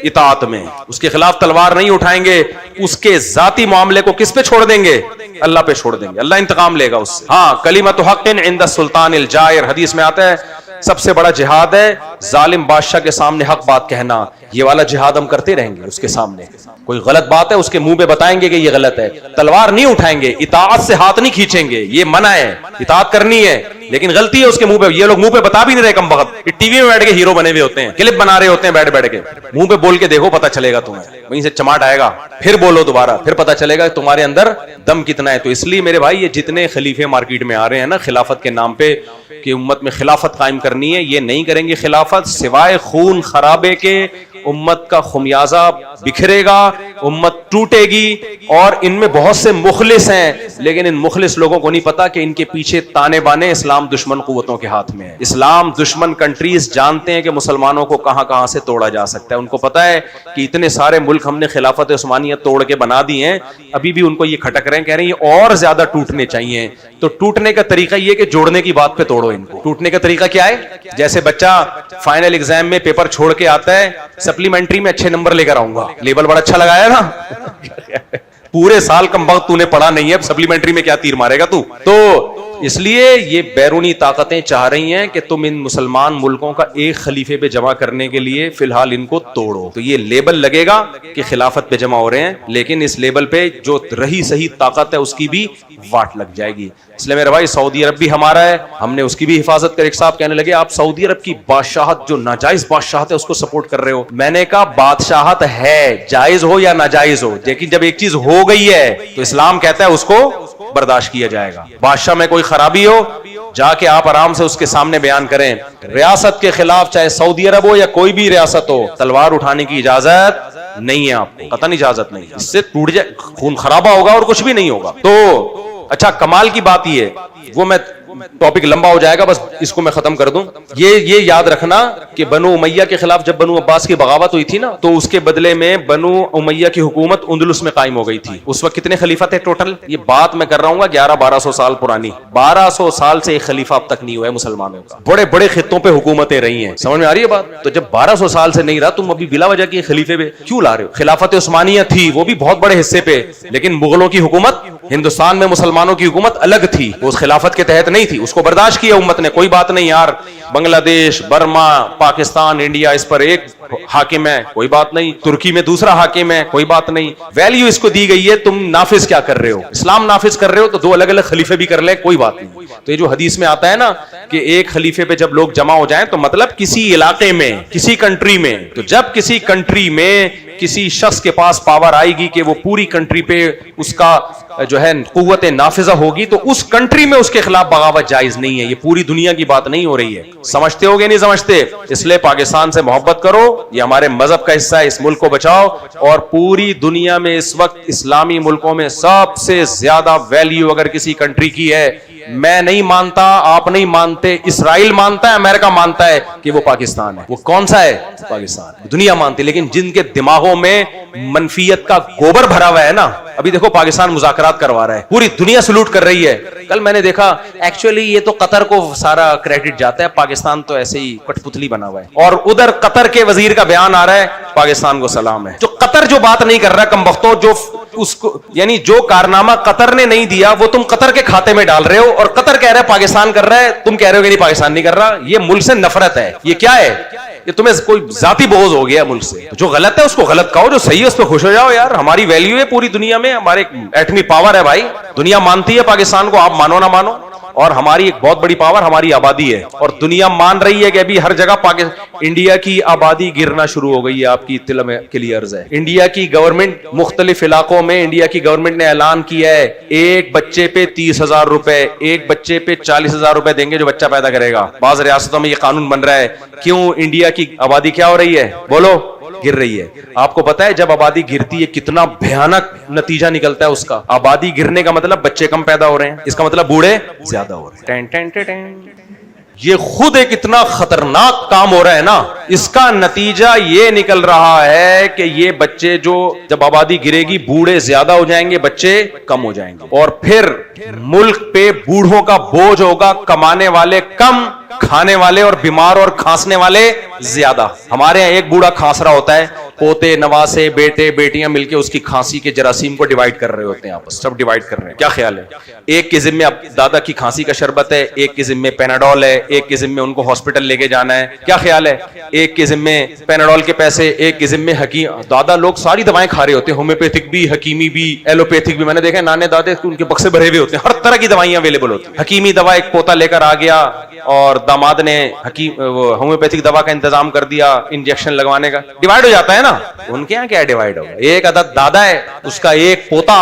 اطاعت میں, اس کے خلاف تلوار نہیں اٹھائیں گے. اس کے ذاتی معاملے کو کس پہ چھوڑ دیں گے؟ اللہ پہ چھوڑ دیں گے, اللہ انتقام لے گا اس سے. ہاں کلمۃ حق عند السلطان الجائر, حدیث میں آتا ہے سب سے بڑا جہاد ہے ظالم بادشاہ کے سامنے حق بات کہنا. یہ والا جہاد ہم کرتے رہیں گے. اس کے سامنے کوئی غلط بات ہے اس کے منہ پہ بتائیں گے کہ یہ غلط ہے, تلوار نہیں اٹھائیں گے, اطاعت سے ہاتھ نہیں کھینچیں گے. یہ منع ہے, اطاعت کرنی ہے, لیکن غلطی ہے اس کے منہ پہ. یہ لوگ منہ پہ بتا بھی نہیں رہے کم وقت, ٹی وی میں بیٹھ کے ہیرو بنے ہوئے ہوتے ہیں, کلپ بنا رہے ہوتے ہیں بیٹھ بیٹھ کے. منہ پہ بول کے دیکھو پتہ چلے گا تمہیں, وہیں سے چماٹ آئے گا, پھر بولو دوبارہ, پھر پتہ چلے گا تمہارے اندر دم کتنا ہے. تو اس لیے میرے بھائی یہ جتنے خلیفے مارکیٹ میں آ رہے ہیں نا خلافت کے نام پہ کہ امت میں خلافت قائم کرنی ہے, یہ نہیں کریں گے خلافت سوائے خون خرابے کے. امت کا خمیازہ بکھرے گا, امت ٹوٹے گی. اور ان میں بہت سے مخلص ہیں, لیکن ان مخلص لوگوں کو نہیں پتا کہ ان کے پیچھے تانے بانے اسلام دشمن قوتوں کے ہاتھ میں ہے. اسلام دشمن کنٹریز جانتے ہیں کہ مسلمانوں کو کہاں کہاں سے توڑا جا سکتا ہے. ان کو پتا ہے کہ اتنے سارے ملک ہم نے خلافت عثمانیہ توڑ کے بنا دی ہیں, ابھی بھی ان کو یہ کھٹک رہے ہیں, کہہ رہے ہیں یہ اور زیادہ ٹوٹنے چاہیے. تو ٹوٹنے کا طریقہ یہ کہ جوڑنے کی بات پہ توڑو ان کو. ٹوٹنے کا طریقہ کیا ہے؟ جیسے بچہ فائنل ایگزام میں پیپر چھوڑ کے آتا ہے, سپلیمنٹری میں اچھے نمبر لے کر آؤں گا, لیبل بڑا اچھا لگایا نا, پورے سال کم وقت تو نے پڑھا نہیں ہے, اب سپلیمنٹری میں کیا تیر مارے گا تو. اس لیے یہ بیرونی طاقتیں چاہ رہی ہیں کہ تم ان مسلمان ملکوں کا ایک خلیفے پہ جمع کرنے کے لیے فی الحال ان کو توڑو. تو یہ لیبل لگے گا کہ خلافت پہ جمع ہو رہے ہیں, لیکن اس لیبل پہ جو رہی صحیح طاقت ہے اس کی بھی واٹ لگ جائے گی. اس لیے میرے بھائی سعودی عرب بھی ہمارا ہے, ہم نے اس کی بھی حفاظت کر. ایک صاحب کہنے لگے آپ سعودی عرب کی بادشاہت جو ناجائز بادشاہت ہے اس کو سپورٹ کر رہے ہو. میں نے کہا بادشاہت ہے جائز ہو یا ناجائز ہو, لیکن جب ایک چیز ہو گئی ہے تو اسلام کہتا ہے اس کو برداشت کیا جائے گا. بادشاہ میں کوئی خرابی ہو جا کے آپ آرام سے اس کے سامنے بیان کریں. ریاست کے خلاف چاہے سعودی عرب ہو یا کوئی بھی ریاست ہو, تلوار اٹھانے کی اجازت نہیں ہے آپ کو, قطعاً اجازت نہیں. اس سے ٹوٹ جائے, خون خرابہ ہوگا اور کچھ بھی نہیں ہوگا. تو اچھا کمال کی بات یہ ہے, وہ میں ٹاپک لمبا ہو جائے گا, بس اس کو میں ختم کر دوں. یہ یاد رکھنا کہ بنو امیہ کے خلاف جب بنو عباس کی بغاوت ہوئی تھی نا, تو اس کے بدلے میں بنو امیہ کی حکومت اندلس میں قائم ہو گئی تھی. اس وقت کتنے خلیفہ تھے ٹوٹل؟ یہ بات میں کر رہا ہوں گا 1100-1200 سال پرانی. 1200 سال سے ایک خلیفہ اب تک نہیں ہوا ہے مسلمانوں کا. بڑے بڑے خطوں پہ حکومتیں رہی ہیں, سمجھ میں آ رہی ہے بات؟ تو جب 1200 سال سے نہیں رہا, تم ابھی بلا وجہ کی خلیفے پہ کیوں لا رہے ہو؟ خلافت عثمانیہ تھی, وہ بھی بہت بڑے حصے پہ, لیکن مغلوں کی حکومت ہندوستان میں مسلمانوں کی حکومت الگ تھی, وہ اس خلافت کے تحت نہیں تھی. اس کو برداشت کیا امت نے, کوئی بات نہیں یار, بنگلہ دیش, برما, پاکستان, انڈیا, اس پر ایک حاکم ہے, کوئی بات نہیں. ترکی میں دوسرا حاکم ہے, کوئی بات نہیں. ویلیو اس کو دی گئی ہے, تم نافذ کیا کر رہے ہو؟ اسلام نافذ کر رہے ہو تو دو الگ الگ خلیفے بھی کر لے, کوئی بات نہیں. تو یہ جو حدیث میں آتا ہے نا کہ ایک خلیفے پہ جب لوگ جمع ہو جائیں, تو مطلب کسی علاقے میں, کسی کنٹری میں, تو جب کسی کنٹری میں کسی شخص کے پاس پاور آئے گی کہ وہ پوری کنٹری پہ اس کا جو ہے قوت نافذہ ہوگی, تو اس کنٹری میں اس کے خلاف بغاوت جائز نہیں ہے. یہ پوری دنیا کی بات نہیں ہو رہی ہے. سمجھتے ہو گے نہیں سمجھتے؟ اس لیے پاکستان سے محبت کرو, یہ ہمارے مذہب کا حصہ ہے, اس ملک کو بچاؤ. اور پوری دنیا میں اس وقت اسلامی ملکوں میں سب سے زیادہ ویلیو اگر کسی کنٹری کی ہے, میں نہیں مانتا, آپ نہیں مانتے, اسرائیل مانتا ہے, امریکہ مانتا ہے کہ وہ پاکستان ہے. وہ کون سا ہے؟ پاکستان. دنیا مانتی, لیکن جن کے دماغوں میں منفیت کا گوبر بھرا ہوا ہے نا, ابھی دیکھو پاکستان مذاکرات کروا رہا ہے, پوری دنیا سلوٹ کر رہی ہے. کل میں نے دیکھا ایکچولی یہ تو قطر کو سارا کریڈٹ جاتا ہے, پاکستان تو ایسے ہی کٹ پتلی بنا ہوا ہے. اور ادھر قطر کے وزیر کا بیان آ رہا ہے, پاکستان کو سلام ہے. جو قطر جو بات نہیں کر رہا کمبختوں, جو اس کو یعنی جو کارنامہ قطر نے نہیں دیا وہ تم قطر کے کھاتے میں ڈال رہے ہو, اور قطر کہہ رہا ہے پاکستان کر رہا ہے, تم کہہ رہے ہو کہ نہیں پاکستان نہیں کر رہا. یہ ملک سے نفرت ہے. یہ کیا ہے؟ یہ تمہیں کوئی ذاتی بغض ہو گیا ملک سے. جو غلط ہے اس کو غلط کہو, جو صحیح ہے اس پہ خوش ہو جاؤ. یار ہماری ویلیو ہے پوری دنیا میں, ہمارے ایٹمی پاور ہے بھائی, دنیا مانتی ہے پاکستان کو, آپ مانو نہ مانو. اور ہماری ایک بہت بڑی پاور ہماری آبادی ہے, اور دنیا مان رہی ہے کہ ابھی ہر جگہ انڈیا کی آبادی گرنا شروع ہو گئی ہے. آپ کی اطلاع میں کے لیے عرض ہے, انڈیا کی گورنمنٹ مختلف علاقوں میں, انڈیا کی گورنمنٹ نے اعلان کیا ہے ایک بچے پہ 30,000 روپے, ایک بچے پہ 40,000 روپے دیں گے جو بچہ پیدا کرے گا. بعض ریاستوں میں یہ قانون بن رہا ہے. کیوں؟ انڈیا کی آبادی کیا ہو رہی ہے؟ بولو, گر رہی ہے. آپ کو پتا ہے جب آبادی گرتی ہے کتنا بھیانک نتیجہ نکلتا ہے اس کا؟ آبادی گرنے کا مطلب بچے کم پیدا ہو رہے ہیں, اس کا مطلب بوڑھے زیادہ ہو رہے ہیں. یہ خود ایک اتنا خطرناک کام ہو رہا ہے نا, اس کا نتیجہ یہ نکل رہا ہے کہ یہ بچے جو جب آبادی گرے گی, بوڑھے زیادہ ہو جائیں گے, بچے کم ہو جائیں گے, اور پھر ملک پہ بوڑھوں کا بوجھ ہوگا, کمانے والے کم, کھانے والے اور بیمار اور کھانسنے والے زیادہ. ہمارے یہاں ایک بوڑھا کھانس رہا ہوتا ہے, پوتے نواسے بیٹے بیٹیاں مل کے اس کی کھانسی کے جراثیم کو ڈیوائڈ کر رہے ہوتے ہیں, آپس سب ڈیوائڈ کر رہے ہیں. کیا خیال ہے؟ ایک کے ذمے دادا کی کھانسی کا شربت ہے, ایک کے ذمے پیناڈول ہے, ایک کے ذمے ان کو ہاسپٹل لے کے جانا ہے. کیا خیال ہے؟ ایک کے ذمے پیناڈول کے پیسے, ایک کے ذمے حکیم. دادا لوگ ساری دوائیں کھا رہے ہوتے ہیں, ہومیوپیتھک بھی, حکیمی بھی, ایلوپیتھک بھی. میں نے دیکھا نانے دادے ان کے بکسے بھرے ہوئے ہوتے ہیں, ہر طرح کی دوائیاں اویلیبل ہوتی ہیں. حکیمی دوا ایک پوتا لے کر آ گیا, اور داماد نے ہومیوپیتھک دوا کا انتظام کر دیا انجیکشن لگوانے کا. ڈیوائڈ ہو جاتا ہے نا. ان کے یہاں کیا ڈیوائڈ ہوگا؟ ایک عدد دادا ہے, اس کا ایک پوتا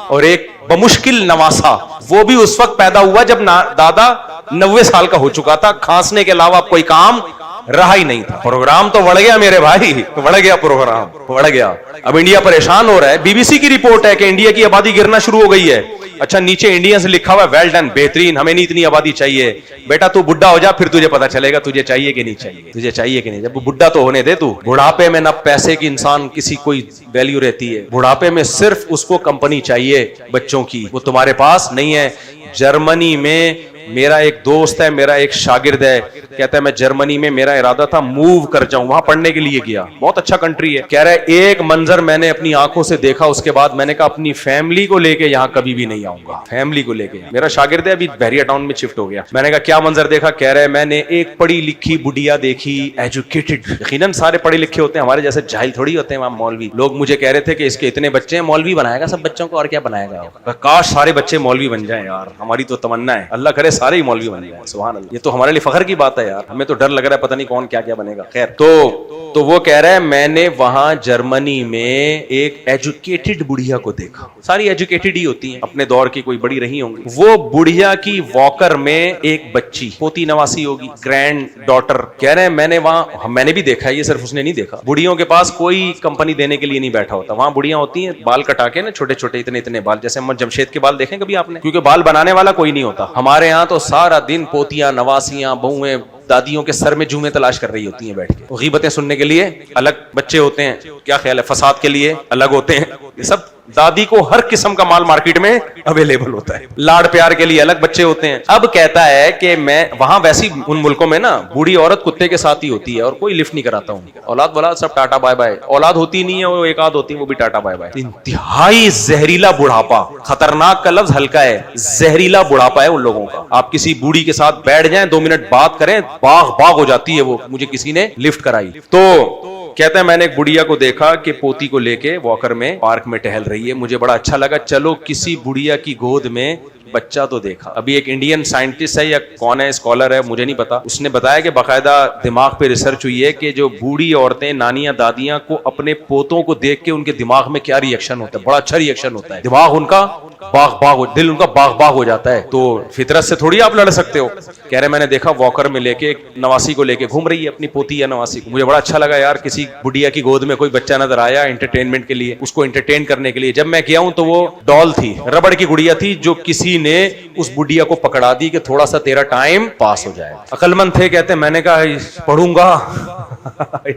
اور ایک بمشکل نواسا. وہ بھی اس وقت پیدا ہوا جب دادا 90 سال کا ہو چکا تھا, کھانسنے کے علاوہ کوئی کام رہا ہی نہیں تھا. پروگرام تو بڑھ گیا میرے بھائی, بڑھ گیا پروگرام, بڑھ گیا. اب انڈیا پریشان ہو رہا ہے. بی بی سی کی رپورٹ ہے کہ انڈیا کی آبادی گرنا شروع ہو گئی ہے. اچھا نیچے انڈیا سے لکھا ہوا ہے ویل ڈن, بہترین, ہمیں نہیں اتنی آبادی چاہیے. بیٹا تو بڈھا ہو جا, پھر تجھے پتا چلے گا تجھے چاہیے کہ نہیں چاہیے, تجھے چاہیے کہ نہیں. جب بڈھا تو ہونے دے, تو بڑھاپے میں نہ پیسے کی انسان کسی کوئی ویلیو رہتی ہے. بڑھاپے میں صرف اس کو کمپنی چاہیے بچوں کی, وہ تمہارے پاس نہیں ہے. جرمنی میں میرا ایک دوست ہے, میرا ایک شاگرد ہے, کہتا ہے میں جرمنی میں میرا ارادہ تھا موو کر جاؤں, وہاں پڑھنے کے لیے گیا, بہت اچھا کنٹری ہے. کہہ رہا ہے ایک منظر میں نے اپنی آنکھوں سے دیکھا, اس کے بعد میں نے کہا اپنی فیملی کو لے کے یہاں کبھی بھی نہیں آؤں گا. فیملی کو لے کے. میرا شاگرد ہے, ابھی بحریہ ٹاؤن میں شفٹ ہو گیا. میں نے کہا کیا منظر دیکھا؟ کہہ رہے میں نے ایک پڑھی لکھی بڈیا دیکھی, ایجوکیٹڈ. یقیناً سارے پڑھے لکھے ہوتے ہیں, ہمارے جیسے جاہل تھوڑی ہوتے ہیں وہاں مولوی. لوگ مجھے کہہ رہے تھے کہ اس کے اتنے بچے ہیں, مولوی بنائے گا سب بچوں کو, اور کیا بنائے گا؟ کاش سارے بچے مولوی بن جائیں یار, ہماری تو تمنا ہے, اللہ کرے سارے ہی مولوی بن جائیں. سبحان اللہ, یہ تو ہمارے لیے فخر کی بات ہے یار. ہمیں تو ڈر لگ رہا ہے پتہ نہیں کون کیا کیا بنے گا. خیر, تو تو وہ کہہ رہا ہے میں نے وہاں جرمنی میں ایک ایجوکیٹڈ بڑھیا کو دیکھا, ساری ایجوکیٹڈ ہی ہوتی ہیں اپنے دور کی, کوئی بڑی رہی ہوں گی. وہ بڑھیا کی واکر میں ایک بچی, پوتی نواسی ہوگی, گرینڈ ڈاٹر, کہہ رہے ہیں میں نے وہاں, میں نے بھی دیکھا, یہ صرف اس نے نہیں دیکھا, بڑھیوں کے پاس کوئی کمپنی دینے کے لیے نہیں بیٹھا ہوتا. وہاں بڑھیاں ہوتی ہیں بال کٹا کے نا, چھوٹے چھوٹے اتنے اتنے بال, جیسے محمد جمشید کے بال دیکھیں کبھی آپ نے, کیونکہ بال بنانے والا کوئی نہیں ہوتا. ہمارے یہاں تو سارا دن پوتیاں, نواسیاں, بہویں, دادیوں کے سر میں جومیں تلاش کر رہی ہوتی ہیں بیٹھ کے. غیبتیں سننے کے لیے الگ بچے ہوتے ہیں, کیا خیال ہے, فساد کے لیے الگ ہوتے ہیں. یہ سب دادی کو ہر قسم کا مال مارکیٹ میں اویلیبل ہوتا ہے, لاڑ پیار کے لیے الگ بچے ہوتے ہیں. اب کہتا ہے کہ میں وہاں, ویسی ان ملکوں میں نا بوڑھی عورت کتے کے ساتھ ہی ہوتی ہے اور کوئی لفٹ نہیں کراتا ہوں, اولاد ولاد سب ٹاٹا بائے بائے, اولاد ہوتی نہیں ہے, وہ ایک آدھ ہوتی ہے وہ بھی ٹاٹا بائے بائے. انتہائی زہریلا بڑھاپا, خطرناک کا لفظ ہلکا ہے, زہریلا بڑھاپا ہے ان لوگوں کا. آپ کسی بوڑھی کے ساتھ بیٹھ جائیں, 2 منٹ بات کریں, باغ باغ ہو جاتی ہے وہ, مجھے کسی نے لفٹ کرائی. تو کہتا ہے میں نے ایک بڑھیا کو دیکھا کہ پوتی کو لے کے واکر میں پارک میں ٹہل رہی ہے, مجھے بڑا اچھا لگا, چلو کسی بڑھیا کی گود میں بچہ تو دیکھا. ابھی ایک انڈین سائنٹسٹ ہے یا کون ہے, اسکالر ہے, مجھے نہیں پتا, اس نے بتایا کہ باقاعدہ دماغ پہ ریسرچ ہوئی ہے کہ جو بوڑھی عورتیں, نانیاں, دادیاں کو اپنے پوتوں کو دیکھ کے ان کے دماغ میں کیا ریئیکشن ہوتا ہے, بڑا اچھا ریئیکشن ہوتا ہے, دماغ ان کا باغ باغ, دل ان کا باغ باغ ہو جاتا ہے. تو فطرت سے تھوڑی آپ لڑ سکتے ہو. کہہ رہے میں نے دیکھا واکر میں لے کے نواسی کو لے کے گھوم رہی ہے, اپنی پوتی یا نواسی کو. مجھے بڑا اچھا لگا یار, کسی بڑھیا کی گود میں کوئی بچہ نظر آیا انٹرٹینمنٹ کے لیے, اس کو انٹرٹین کرنے کے لیے. جب میں گیا ہوں تو وہ ڈال تھی, ربڑ کی گڑیا تھی, جو کسی نے اس بڑھیا کو پکڑا دی کہ تھوڑا سا تیرا ٹائم پاس ہو جائے. عقل مند تھے, کہتے ہیں میں نے کہا پڑھوں گا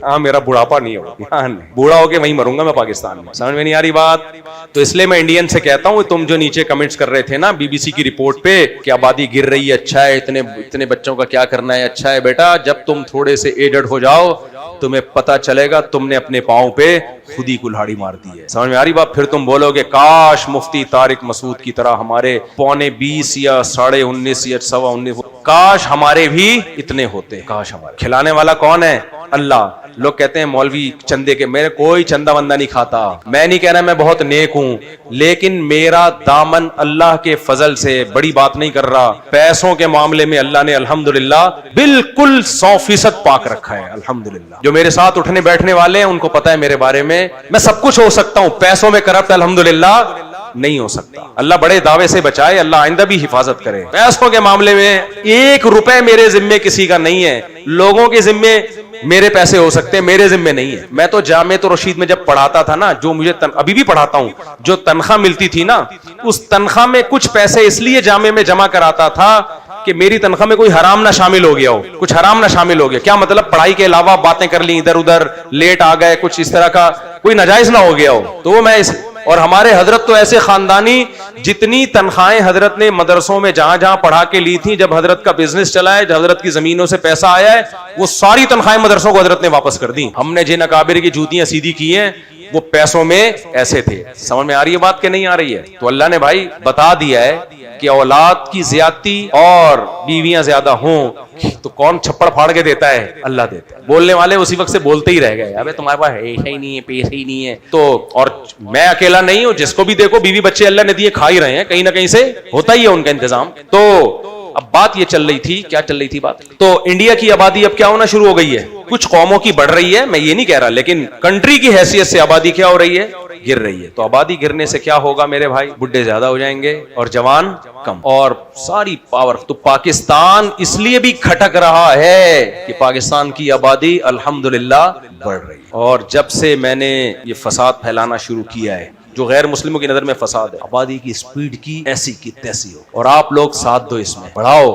ہاں میرا بڑھاپا نہیں ہوگا, بوڑھا ہو کے وہیں مروں گا میں پاکستان میں. سمجھ میں نہیں آ رہی بات؟ تو اس لیے میں انڈین سے کہتا ہوں, تم جو نیچے کمنٹس کر رہے تھے نا بی بی سی کی رپورٹ پہ کہ آبادی گر رہی ہے, اچھا ہے, اتنے بچوں کا کیا کرنا ہے, اچھا ہے بیٹا, جب تم تھوڑے سے ایڈڈ ہو جاؤ تمہیں پتا چلے گا تم نے اپنے پاؤں پہ خود ہی کلہاڑی مار دی ہے. سمجھ میں آ رہی بات؟ پھر تم بولو گے کاش مفتی طارق مسعود کی طرح ہمارے 20 یا 19.5 یا 19.25 کاش ہمارے بھی اتنے ہوتے, کاش ہمارے. کھلانے والا کون ہے؟ اللہ. لوگ کہتے ہیں مولوی چندے کے, میرے کوئی چندہ وندہ نہیں کھاتا. میں نہیں کہہ رہا میں بہت نیک ہوں, لیکن میرا دامن اللہ کے فضل سے, بڑی بات نہیں کر رہا, پیسوں کے معاملے میں اللہ نے الحمدللہ بالکل 100% پاک رکھا ہے الحمدللہ. جو میرے ساتھ اٹھنے بیٹھنے والے ہیں ان کو پتا ہے میرے بارے میں سب کچھ ہو سکتا ہوں, پیسوں میں کرپٹ الحمدللہ نہیں ہو سکتا. اللہ بڑے دعوے سے بچائے, اللہ آئندہ بھی حفاظت کرے. پیسوں کے معاملے میں 1 روپے میرے ذمے کسی کا نہیں ہے. لوگوں کے ذمے میرے پیسے ہو سکتے ہیں, میرے ذمے نہیں ہے. میں تو جامع رشید میں جب پڑھاتا تھا نا, جو مجھے ابھی بھی پڑھاتا ہوں, جو تنخواہ ملتی تھی نا, اس تنخواہ میں کچھ پیسے اس لیے جامع میں جمع کراتا تھا کہ میری تنخواہ میں کوئی حرام نہ شامل ہو گیا ہو, کچھ حرام نہ شامل ہو گیا. کیا مطلب؟ پڑھائی کے علاوہ باتیں کر لی ادھر ادھر, لیٹ آ گئے, کچھ اس طرح کا کوئی ناجائز نہ ہو گیا ہو. تو وہ میں اور ہمارے حضرت تو ایسے خاندانی, جتنی تنخواہیں حضرت نے مدرسوں میں جہاں جہاں پڑھا کے لی تھی, جب حضرت کا بزنس چلا ہے, جب حضرت کی زمینوں سے پیسہ آیا ہے, وہ ساری تنخواہیں مدرسوں کو حضرت نے واپس کر دی. ہم نے جن اکابر کی جوتیاں سیدھی کی ہیں وہ پیسوں میں ایسے تھے. سمجھ میں آ رہی ہے بات کہ نہیں آ رہی ہے؟ تو اللہ نے بھائی بتا دیا ہے کہ اولاد کی زیادتی اور بیویاں زیادہ ہوں تو کون چھپڑ پھاڑ کے دیتا ہے؟ اللہ دیتا ہے. بولنے والے اسی وقت سے بولتے ہی رہ گئے, ابے تمہارے پاس ایسا ہی نہیں ہے, پیسے ہی نہیں ہے. تو اور میں اکیلا نہیں ہوں, جس کو بھی دیکھو بیوی بچے اللہ نے دیے, کھا ہی رہے ہیں, کہیں نہ کہیں سے ہوتا ہی ہے ان کا انتظام. تو اب بات یہ چل رہی تھی, کیا چل رہی تھی بات؟ تو انڈیا کی آبادی اب کیا ہونا شروع ہو گئی ہے, کچھ قوموں کی بڑھ رہی ہے, میں یہ نہیں کہہ رہا, لیکن کنٹری کی حیثیت سے آبادی کیا ہو رہی ہے؟ گر رہی ہے. تو آبادی گرنے سے کیا ہوگا میرے بھائی؟ بڈھے زیادہ ہو جائیں گے اور جوان کم, اور ساری پاور. تو پاکستان اس لیے بھی کھٹک رہا ہے کہ پاکستان کی آبادی الحمدللہ بڑھ رہی ہے. اور جب سے میں نے یہ فساد پھیلانا شروع کیا ہے, جو غیر مسلموں کی نظر میں فساد ہے, آبادی کی سپیڈ کی ایسی کی تیسی ہو, اور آپ لوگ ساتھ دو, اس میں بڑھاؤ.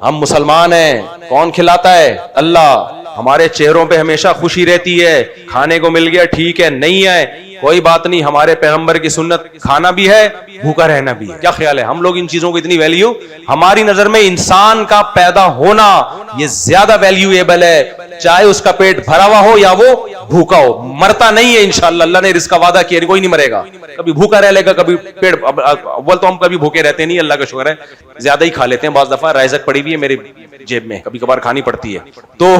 ہم مسلمان ہیں, کون کھلاتا ہے؟ اللہ. ہمارے چہروں پہ ہمیشہ خوشی رہتی ہے, کھانے کو مل گیا ٹھیک ہے, نہیں ہے کوئی بات نہیں, ہمارے پیغمبر کی سنت کھانا بھی ہے, بھوکا رہنا بھی ہے. کیا خیال ہے؟ ہم لوگ ان چیزوں کو اتنی ویلیو, ہماری نظر میں انسان کا پیدا ہونا یہ زیادہ ویلیویبل ہے, چاہے اس کا پیٹ بھرا ہوا ہو یا وہ بھوکا ہو. مرتا نہیں ہے انشاءاللہ, اللہ نے رزق کا وعدہ کیا, کوئی نہیں مرے گا, کبھی بھوکا رہ لے گا, کبھی پیٹ. اول تو ہم کبھی بھوکے رہتے نہیں, اللہ کا شکر ہے, زیادہ ہی کھا لیتے ہیں. بعض دفعہ رائزک پڑی ہوئی ہے میری جیب میں, کبھی کبھار کھانی پڑتی ہے, تو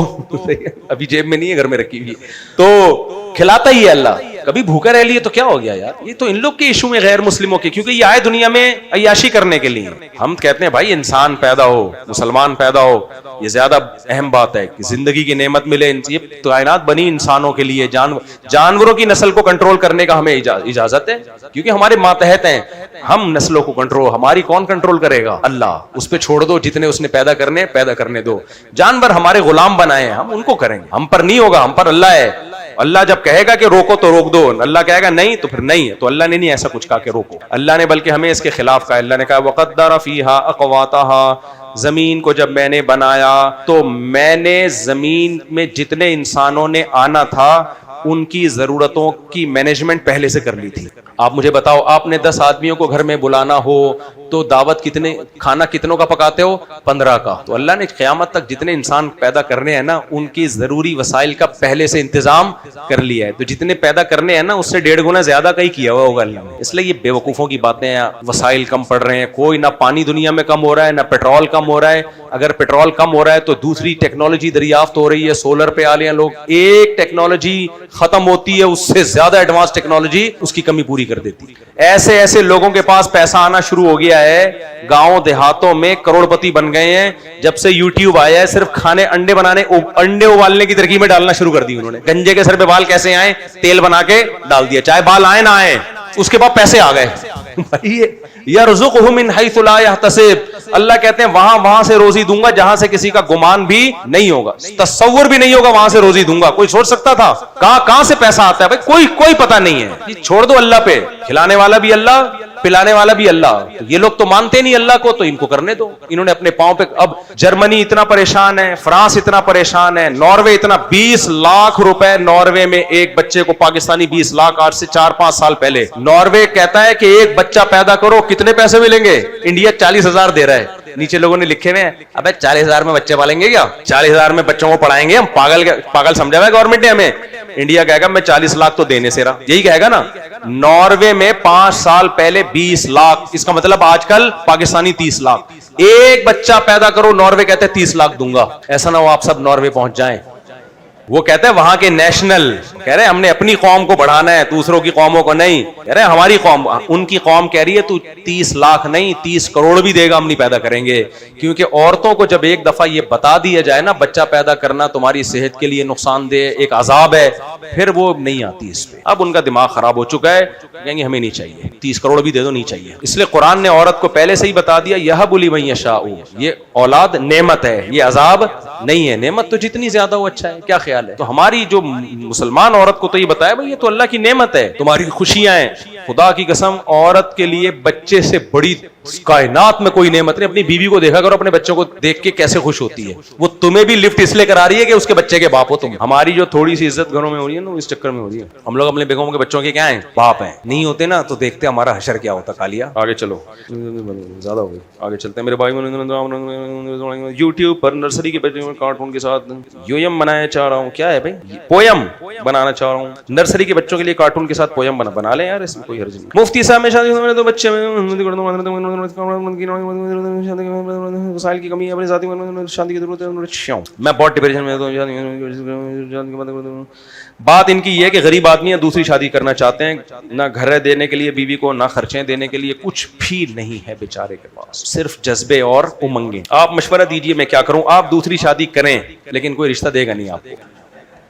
ابھی جیب میں نہیں ہے, گھر میں رکھی ہوئی ہے, تو کھلاتا ہی ہے اللہ. کبھی بھوکا رہ لیے تو کیا ہو گیا یار, یہ تو ان لوگ کے ایشو میں غیر مسلموں کے, کیونکہ یہ آئے دنیا میں عیاشی کرنے کے لیے. ہم کہتے ہیں بھائی انسان پیدا ہو, مسلمان پیدا ہو, یہ زیادہ اہم بات ہے کہ زندگی کی نعمت ملے. یہ کائنات بنی انسانوں کے لیے, جانوروں کی نسل کو کنٹرول کرنے کا ہمیں اجازت ہے کیونکہ ہمارے ماتحت ہیں. ہم نسلوں کو کنٹرول, ہماری کون کنٹرول کرے گا؟ اللہ. اس پہ چھوڑ دو, جتنے اس نے پیدا کرنے دو. جانور ہمارے غلام بنائے ہیں, ہم ان کو کریں گے, ہم پر نہیں ہوگا, ہم پر اللہ ہے. اللہ جب کہے گا کہ روکو تو روک دو, اللہ کہے گا نہیں تو پھر نہیں ہے. تو اللہ نے نہیں ایسا کچھ کہا کہ روکو, اللہ نے بلکہ ہمیں اس کے خلاف کہا. اللہ نے کہا وَقَدَّرَ فِيهَا أَقْوَاتَهَا, زمین کو جب میں نے بنایا تو میں نے زمین میں جتنے انسانوں نے آنا تھا ان کی ضرورتوں کی مینجمنٹ پہلے سے کر لی تھی. آپ مجھے بتاؤ, آپ نے 10 آدمیوں کو گھر میں بلانا ہو تو دعوت کھانا کتنوں کا پکاتے ہو؟ 15 کا. تو اللہ نے قیامت تک جتنے انسان پیدا کرنے ہیں نا, ان کی ضروری وسائل کا پہلے سے انتظام کر لیا ہے. تو جتنے پیدا کرنے ہیں نا اس سے 1.5 گنا زیادہ کا ہی کیا ہوا ہوگا اللہ نے. اس لیے یہ بے وقوفوں کی باتیں ہیں. وسائل کم پڑ رہے ہیں, کوئی نہ پانی دنیا میں کم ہو رہا ہے, نہ پیٹرول کم ہو رہا ہے. اگر پیٹرول کم ہو رہا ہے تو دوسری ٹیکنالوجی دریافت ہو رہی ہے, سولر پہ آ رہے ہیں لوگ. ایک ٹیکنالوجی ختم ہوتی ہے, اس سے زیادہ ایڈوانس ٹیکنالوجی اس کی کمی پوری کر دیتی ہے. ایسے لوگوں کے پاس پیسہ آنا شروع ہو گیا ہے, گاؤں دیہاتوں میں کروڑ پتی بن گئے ہیں. جب سے یوٹیوب آیا ہے صرف کھانے, انڈے بنانے, انڈے ابالنے کی ترکیبیں ڈالنا شروع کر دی انہوں نے. گنجے کے سر پہ بال کیسے آئے, تیل بنا کے ڈال دیا, چاہے بال آئے نہ آئے, اس کے بعد پیسے آ گئے. یرزقہ من حیث لا یحتسب, اللہ کہتے ہیں وہاں سے روزی دوں گا جہاں سے کسی کا گمان بھی نہیں ہوگا, تصور بھی نہیں ہوگا, وہاں سے روزی دوں گا. کوئی سوچ سکتا تھا کہاں سے پیسہ آتا ہے بھائی؟ کوئی پتہ نہیں ہے. چھوڑ دو اللہ پہ, کھلانے والا بھی اللہ, پلانے والا بھی اللہ. یہ لوگ تو مانتے نہیں اللہ کو, تو ان کو کرنے دو. انہوں نے اپنے پاؤں پہ, اب جرمنی اتنا پریشان ہے, فرانس اتنا پریشان ہے, ناروے اتنا, 20 لاکھ روپے ناروے میں ایک بچے کو, پاکستانی 20 لاکھ, آج سے 4-5 سال پہلے. ناروے کہتا ہے کہ ایک بچہ پیدا کرو کتنے پیسے ملیں گے؟ انڈیا 40,000 دے رہا ہے. نیچے لوگوں نے لکھے ہوئے ہیں ابے 40,000 میں بچے پالیں گے کیا؟ 40,000 میں بچوں کو پڑھائیں گے ہم؟ پاگل سمجھا ہوا ہے گورنمنٹ نے ہمیں. انڈیا کہے گا میں 40 لاکھ تو دینے سے رہا, یہی کہے گا نا. ناروے میں 5 سال پہلے 20 لاکھ, اس کا مطلب آج کل پاکستانی 30 لاکھ. ایک بچہ پیدا کرو, ناروے کہتے ہیں 30 لاکھ دوں گا. ایسا نہ ہو آپ سب ناروے پہنچ جائیں. وہ کہتے ہیں وہاں کے نیشنل, کہہ رہے ہیں ہم نے اپنی قوم کو بڑھانا ہے, دوسروں کی قوموں کو نہیں. کہہ رہے ہیں ہماری قوم, ان کی قوم کہہ رہی ہے تو 30 لاکھ نہیں 30 کروڑ بھی دے گا, ہم نہیں پیدا کریں گے. کیونکہ عورتوں کو جب ایک دفعہ یہ بتا دیا جائے نا بچہ پیدا کرنا تمہاری صحت کے لیے نقصان دہ, ایک عذاب ہے, پھر وہ نہیں آتی اس پہ. اب ان کا دماغ خراب ہو چکا ہے, کہیں گے ہمیں نہیں چاہیے, 30 کروڑ بھی دے دو, نہیں چاہیے. اس لیے قرآن نے عورت کو پہلے سے ہی بتا دیا یہب لمن یشاء, یہ اولاد نعمت ہے, یہ عذاب نہیں ہے. نعمت تو جتنی زیادہ ہو اچھا ہے. کیا خیال ہے؟ تو ہماری جو مسلمان عورت کو تو یہ بتایا بھائی یہ تو اللہ کی نعمت ہے, تمہاری خوشیاں ہیں. خدا کی قسم عورت کے لیے بچے سے بڑی کائنات میں کوئی نعمت نہیں. اپنی بیوی کو دیکھا کرو, اپنے بچوں کو دیکھ کے کیسے خوش ہوتی ہے. وہ تمہیں بھی لفٹ اس لیے کرا رہی ہے کہ اس کے بچے کے باپ ہو تم. ہماری جو تھوڑی سی عزت گھروں میں ہو رہی ہے نا, اس چکر میں ہو رہی ہے. ہم لوگ اپنے بیگموں کے بچوں کے کیا ہیں, باپ ہیں. نہیں ہوتے نا تو دیکھتے ہمارا حشر کیا ہوتا. کالیا آگے چلو, زیادہ ہو گئی, آگے چلتے ہیں میرے بھائی. یوٹیوب پر نرسری کے بچوں میں کارٹون کے ساتھ یویم بنانا چاہ رہا ہوں. کیا ہے بھائی؟ پویم بنانا چاہ رہا ہوں. نرسری کے بچوں کے لیے کارٹون کے ساتھ پویم بنا لیں یار, اس میں کوئی حرج نہیں. مفتی صاحب میں شادی ہونے تو بچے وسائل کی کمی ہے, اپنی ذاتی شادی کی ضرورت ہے. میں بہت ڈپریشن میں ہوں. بات ان کی یہ ہے کہ غریب آدمی ہیں, دوسری شادی کرنا چاہتے ہیں, نہ گھر دینے کے لیے بیوی کو, نہ خرچیں دینے کے لیے, کچھ بھی نہیں ہے بیچارے کے پاس, صرف جذبے اور امنگیں. آپ مشورہ دیجئے میں کیا کروں. آپ دوسری شادی کریں لیکن کوئی رشتہ دے گا نہیں آپ کو.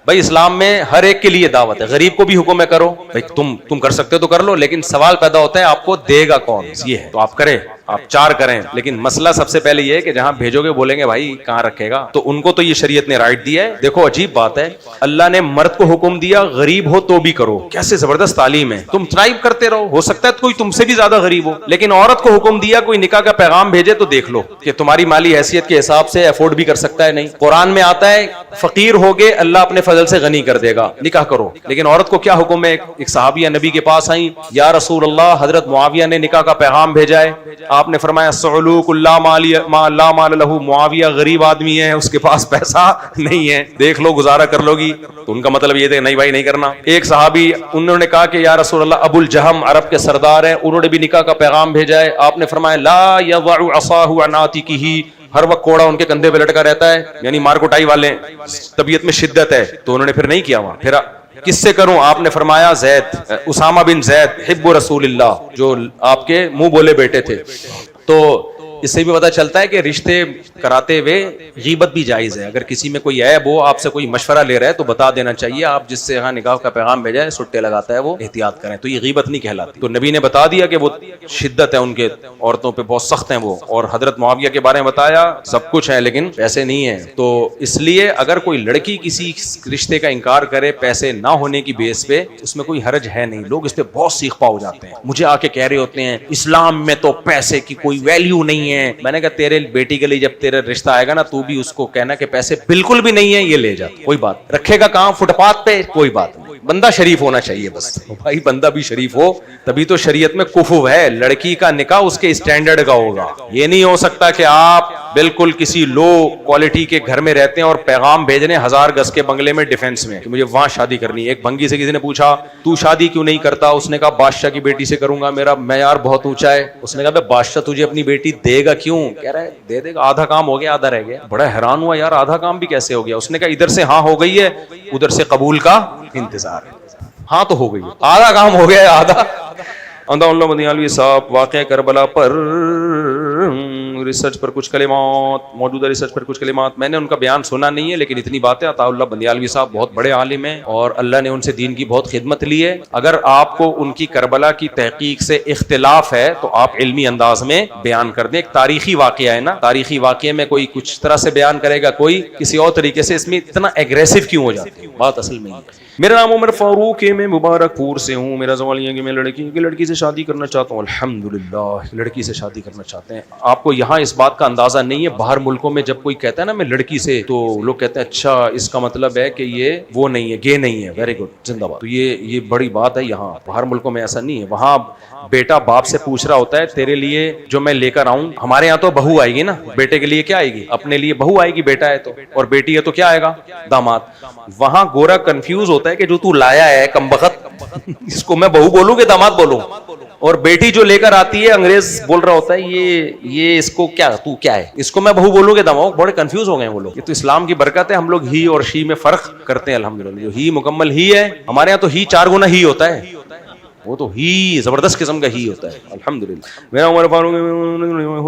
بھائی اسلام میں ہر ایک کے لیے دعوت ہے. غریب کو بھی حکم ہے کرو بھائی, تم کر سکتے ہو تو کر لو, لیکن سوال پیدا ہوتا ہے آپ کو دے گا کون, یہ ہے. تو آپ کریں, آپ 4 کریں, لیکن مسئلہ سب سے پہلے یہ ہے کہ جہاں بھیجو گے بولیں گے بھائی کہاں رکھے گا, تو ان کو تو یہ شریعت نے رائٹ دیا ہے. دیکھو عجیب بات ہے, اللہ نے مرد کو حکم دیا غریب ہو تو بھی کرو. کیسے زبردست تعلیم ہے. تم ٹرائی کرتے رہو, ہو سکتا ہے کوئی تم سے بھی زیادہ غریب ہو, لیکن عورت کو حکم دیا کوئی نکاح کا پیغام بھیجے تو دیکھ لو کہ تمہاری مالی حیثیت کے حساب سے افورڈ بھی کر سکتا ہے. نہیں, قرآن میں آتا ہے فقیر ہوگے اللہ اپنے فضل سے غنی کر دے گا, نکاح کرو. لیکن عورت کو کیا حکم ہے؟ ایک صحابیہ نبی کے پاس آئیں, یا رسول اللہ حضرت معاویہ نے نکاح کا پیغام بھیجا ہے. آپ نے فرمایا سعلوک اللہ مال لہ, معاویہ غریب آدمی ہے, اس کے پاس پیسہ نہیں ہے, دیکھ لو گزارا کر لو گی. تو ان کا مطلب یہ تھا نہیں بھائی نہیں کرنا. ایک صحابی انہوں نے کہا کہ یا رسول اللہ ابو الجہم عرب کے سردار ہیں, انہوں نے بھی نکاح کا پیغام بھیجا ہے. آپ نے فرمایا لا یضع عصاہ عن عاتقہ, ہر وقت کوڑا ان کے کندھے پہ لٹکا رہتا ہے, یعنی مار کٹائی والے, طبیعت میں شدت ہے. تو انہوں نے پھر نہیں کیا وہاں, کس سے کروں؟ آپ نے فرمایا زید، اسامہ بن زید حب رسول اللہ، جو آپ کے منہ بولے بیٹے تھے۔ تو اس سے بھی پتہ چلتا ہے کہ رشتے کراتے ہوئے غیبت بھی جائز ہے۔ اگر کسی میں کوئی عیب ہو، آپ سے کوئی مشورہ لے رہا ہے تو بتا دینا چاہیے۔ آپ جس سے یہاں نکاح کا پیغام بھیجا ہے سٹے لگاتا ہے، وہ احتیاط کریں، تو یہ غیبت نہیں کہلاتی۔ تو نبی نے بتا دیا کہ وہ شدت ہے ان کے، عورتوں پہ بہت سخت ہیں وہ، اور حضرت معاویہ کے بارے میں بتایا سب کچھ ہے لیکن پیسے نہیں ہیں۔ تو اس لیے اگر کوئی لڑکی کسی رشتے کا انکار کرے پیسے نہ ہونے کی بیس پہ، اس میں کوئی حرج ہے نہیں۔ لوگ اس پہ بہت سیخ پا ہو جاتے ہیں، مجھے آ کے کہہ رہے ہوتے ہیں اسلام میں تو پیسے کی کوئی ویلیو نہیں ہے۔ میں نے کہا تیرے بیٹی کے لیے جب تیرا رشتہ آئے گا نا، تو بھی اس کو کہنا کہ پیسے بالکل بھی نہیں ہے، یہ لے جا، کوئی بات رکھے گا کہاں، فٹ پاتھ پہ، کوئی بات نہیں، بندہ شریف ہونا چاہیے بس۔ بھائی بندہ بھی شریف ہو تبھی تو شریعت میں کفو ہے، لڑکی کا نکاح اس کے اسٹینڈرڈ کا ہوگا۔ یہ نہیں ہو سکتا کہ آپ بالکل کسی لو کوالٹی کے گھر میں رہتے ہیں اور پیغام بھیج رہے ہیں 1000 گز کے بنگلے میں ڈیفینس میں کہ مجھے وہاں شادی کرنی ہے۔ ایک بھنگی سے کسی نے پوچھا تو شادی کیوں نہیں کرتا؟ اس نے کہا بادشاہ کی بیٹی سے کروں گا، میرا معیار بہت اونچا ہے۔ اس نے کہا بادشاہ تجھے اپنی بیٹی دے گا کیوں؟ کہہ رہا ہے دے دے گا، آدھا کام ہو گیا آدھا رہ گیا۔ بڑا حیران ہوا یار آدھا کام بھی کیسے ہو گیا؟ اس نے کہا ادھر سے ہاں ہو گئی ہے، ادھر سے قبول کا انتظار ہے۔ ہاں تو ہو گئی ہے، آدھا کام ہو گیا ہے، آدھا۔ اللہ مدیالوی صاحب واقعہ کربلا پر ریسرچ پر کچھ کلمات، موجودہ ریسرچ پر کچھ کلمات، میں نے ان کا بیان سنا نہیں ہے لیکن اتنی بات ہے عطا اللہ بندیالوی صاحب بہت بڑے عالم ہیں اور اللہ نے ان سے دین کی بہت خدمت لی ہے۔ اگر آپ کو ان کی کربلا کی تحقیق سے اختلاف ہے تو آپ علمی انداز میں بیان کر دیں۔ ایک تاریخی واقعہ ہے نا، تاریخی واقعے میں کوئی کچھ طرح سے بیان کرے گا، کوئی کسی اور طریقے سے، اس میں اتنا ایگریسو کیوں ہو جاتے ہیں؟ بات اصل میں یہ۔ میرا نام عمر فاروق ہے، میں مبارک پور سے ہوں۔ میرا سوال یہ ہے کہ میں لڑکی سے شادی کرنا چاہتا ہوں۔ الحمدللہ، لڑکی سے شادی کرنا چاہتے ہیں۔ آپ کو یہاں اس بات کا اندازہ نہیں ہے، باہر ملکوں میں جب کوئی کہتا ہے نا میں لڑکی سے، تو لوگ کہتے ہیں اچھا اس کا مطلب ہے کہ یہ وہ نہیں ہے، گے نہیں ہے۔ ویری گڈ، زندہ باد۔ تو یہ بڑی بات ہے یہاں، باہر ملکوں میں ایسا نہیں ہے۔ وہاں بیٹا باپ سے پوچھ رہا ہوتا ہے تیرے لیے جو میں لے کر آؤں، ہمارے یہاں تو بہو آئے گی نا، بیٹے کے لیے کیا آئے گی؟ اپنے لیے بہو آئے گی، بیٹا ہے تو، اور بیٹی ہے تو کیا آئے گا؟ داماد۔ وہاں گورا کنفیوز ہوتا ہے کہ جو تو لایا ہے کمبخت، اس کو میں بہو بولوں کہ داماد بولوں؟ اور بیٹی جو لے کر آتی ہے انگریز بول رہا ہوتا ہے یہ اس کو کیا، تو کیا ہے، اس کو میں بہو بولوں کہ داماد؟ بڑے کنفیوز ہو گئے وہ لوگ۔ یہ تو اسلام کی برکت ہے، ہم لوگ ہی اور شی میں فرق کرتے ہیں الحمدللہ۔ جو ہی مکمل ہی ہے، ہمارے یہاں تو ہی 4 گنا ہی ہوتا ہے، وہ تو ہی زبردست قسم کا ہی ہوتا ہے الحمدللہ۔ میرا عمر فاروق،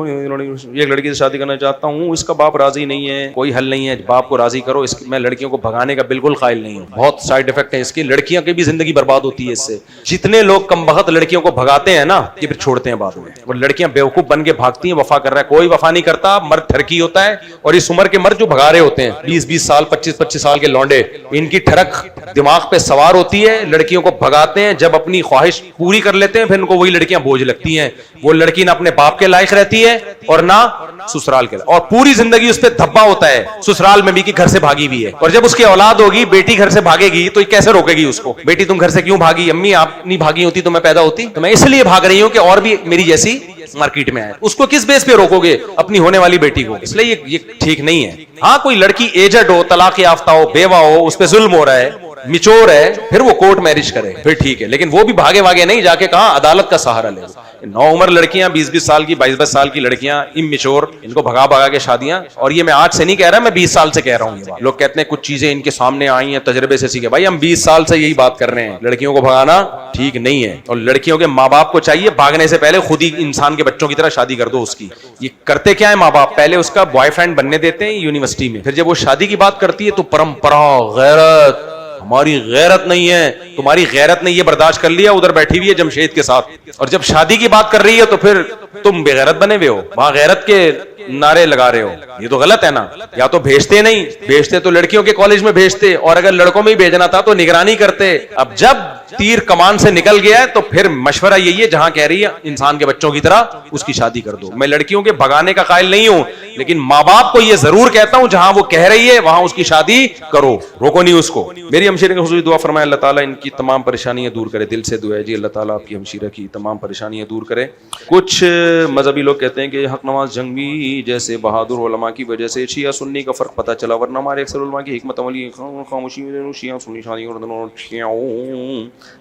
ایک لڑکی سے شادی کرنا چاہتا ہوں، اس کا باپ راضی نہیں ہے، کوئی حل نہیں ہے، باپ کو راضی کرو۔ میں لڑکیوں کو بھگانے کا بالکل قائل نہیں ہوں، بہت سائیڈ افیکٹ ہے اس کی، لڑکیاں کی بھی زندگی برباد ہوتی ہے اس سے۔ جتنے لوگ کم بخت لڑکیوں کو بھگاتے ہیں نا، یہ پھر چھوڑتے ہیں بعد میں، اور لڑکیاں بیوقوف بن کے بھاگتی ہیں۔ وفا کر رہا ہے، کوئی وفا نہیں کرتا، مرد ٹھرکی ہوتا ہے، اور اس عمر کے مرد جو بھگا رہے ہوتے ہیں 20 سال 25 سال کے لونڈے، ان کی ٹھڑک دماغ پہ سوار ہوتی ہے، لڑکیوں کو بھگاتے ہیں، جب اپنی خواہش پوری کر لیتے ہیں پھر ان کو وہی لڑکیاں بوجھ لگتی ہیں۔ وہ لڑکی نہ اپنے باپ کے لائق رہتی ہے اور نہ سسرال کے لائق، اور پوری زندگی اس پہ دھبا ہوتا ہے سسرال میں بھی کہ گھر سے بھاگی ہوئی ہے۔ اور جب اس کی اولاد ہوگی، بیٹی گھر سے بھاگے گی تو یہ کیسے روکے گی اس کو؟ بیٹی تم گھر سے کیوں بھاگی؟ امی آپ نہیں بھاگی ہوتی تو میں پیدا ہوتی، تو میں اس لیے بھاگ رہی ہوں کہ اور بھی میری جیسی مارکیٹ میں آئے۔ اس کو کس بیس پہ روکو گے؟ اپنی ہونے والی بیٹی کو۔ اس لیے یہ ٹھیک نہیں ہے۔ ہاں کوئی لڑکی ایجڈ ہو، طلاق یافتہ ہو، بیوہ ہو، اس پہ ظلم ہو رہا ہے، میچور ہے، پھر وہ کورٹ میرج کرے، پھر ٹھیک ہے، لیکن وہ بھی بھاگے نہیں جا کے کہاں عدالت کا سہارا لے۔ نو عمر لڑکیاں، 20 سال کی، 22 سال کی لڑکیاں اممیچور، ان کو بھگا کے شادیاں۔ اور یہ میں آج سے نہیں کہہ رہا، میں 20 سال سے کہہ رہا ہوں۔ یہ بات لوگ کہتے ہیں کچھ چیزیں ان کے سامنے آئی ہیں، تجربے سے سیکھے۔ بھائی ہم 20 سال سے یہی بات کر رہے ہیں، لڑکیوں کو بھگانا ٹھیک نہیں ہے، اور لڑکیوں کے ماں باپ کو چاہیے بھاگنے سے پہلے خود ہی انسان کے بچوں کی طرح شادی کر دو اس کی۔ یہ کرتے کیا ہے ماں باپ؟ پہلے اس کا بوائے فرینڈ بننے دیتے ہیں یونیورسٹی میں، پھر جب وہ شادی کی بات کرتی ہے تو پرمپرا، غیرت، ہماری غیرت نہیں ہے، تمہاری غیرت نے یہ برداشت کر لیا، ادھر بیٹھی ہوئی ہے جمشید کے ساتھ، اور جب شادی کی بات کر رہی ہے تو پھر تم بے غیرت بنے ہوئے ہو، وہاں غیرت کے نعرے لگا رہے ہو۔ یہ تو غلط ہے نا۔ یا تو بھیجتے نہیں، بھیجتے تو لڑکیوں کے کالج میں بھیجتے، اور اگر لڑکوں میں ہی بھیجنا تھا تو نگرانی کرتے۔ اب جب تیر کمان سے نکل گیا ہے تو پھر مشورہ یہی ہے، جہاں کہہ رہی ہے انسان کے بچوں کی طرح اس کی شادی کر دو۔ میں لڑکیوں کے بھگانے کا قائل نہیں ہوں، لیکن ماں باپ کو یہ ضرور کہتا ہوں جہاں وہ کہہ رہی ہے وہاں اس کی شادی کرو، روکو نہیں اس کو۔ میری ہمشیرہ کی خصوصی دعا فرمائے اللہ تعالیٰ ان کی تمام پریشانیاں دور کرے، دل سے دعا ہے جی اللہ تعالیٰ آپ کی ہمشیرہ کی تمام پریشانیاں دور کرے۔ کچھ مذہبی لوگ کہتے ہیں کہ حق نواز جنگوی جیسے بہادر علماء کی وجہ سے شیعہ سنی کا فرق پتہ چلا، ورنہ ہمارے اکثر علماء کی حکمت عملی خاموشی میں شیعہ سنی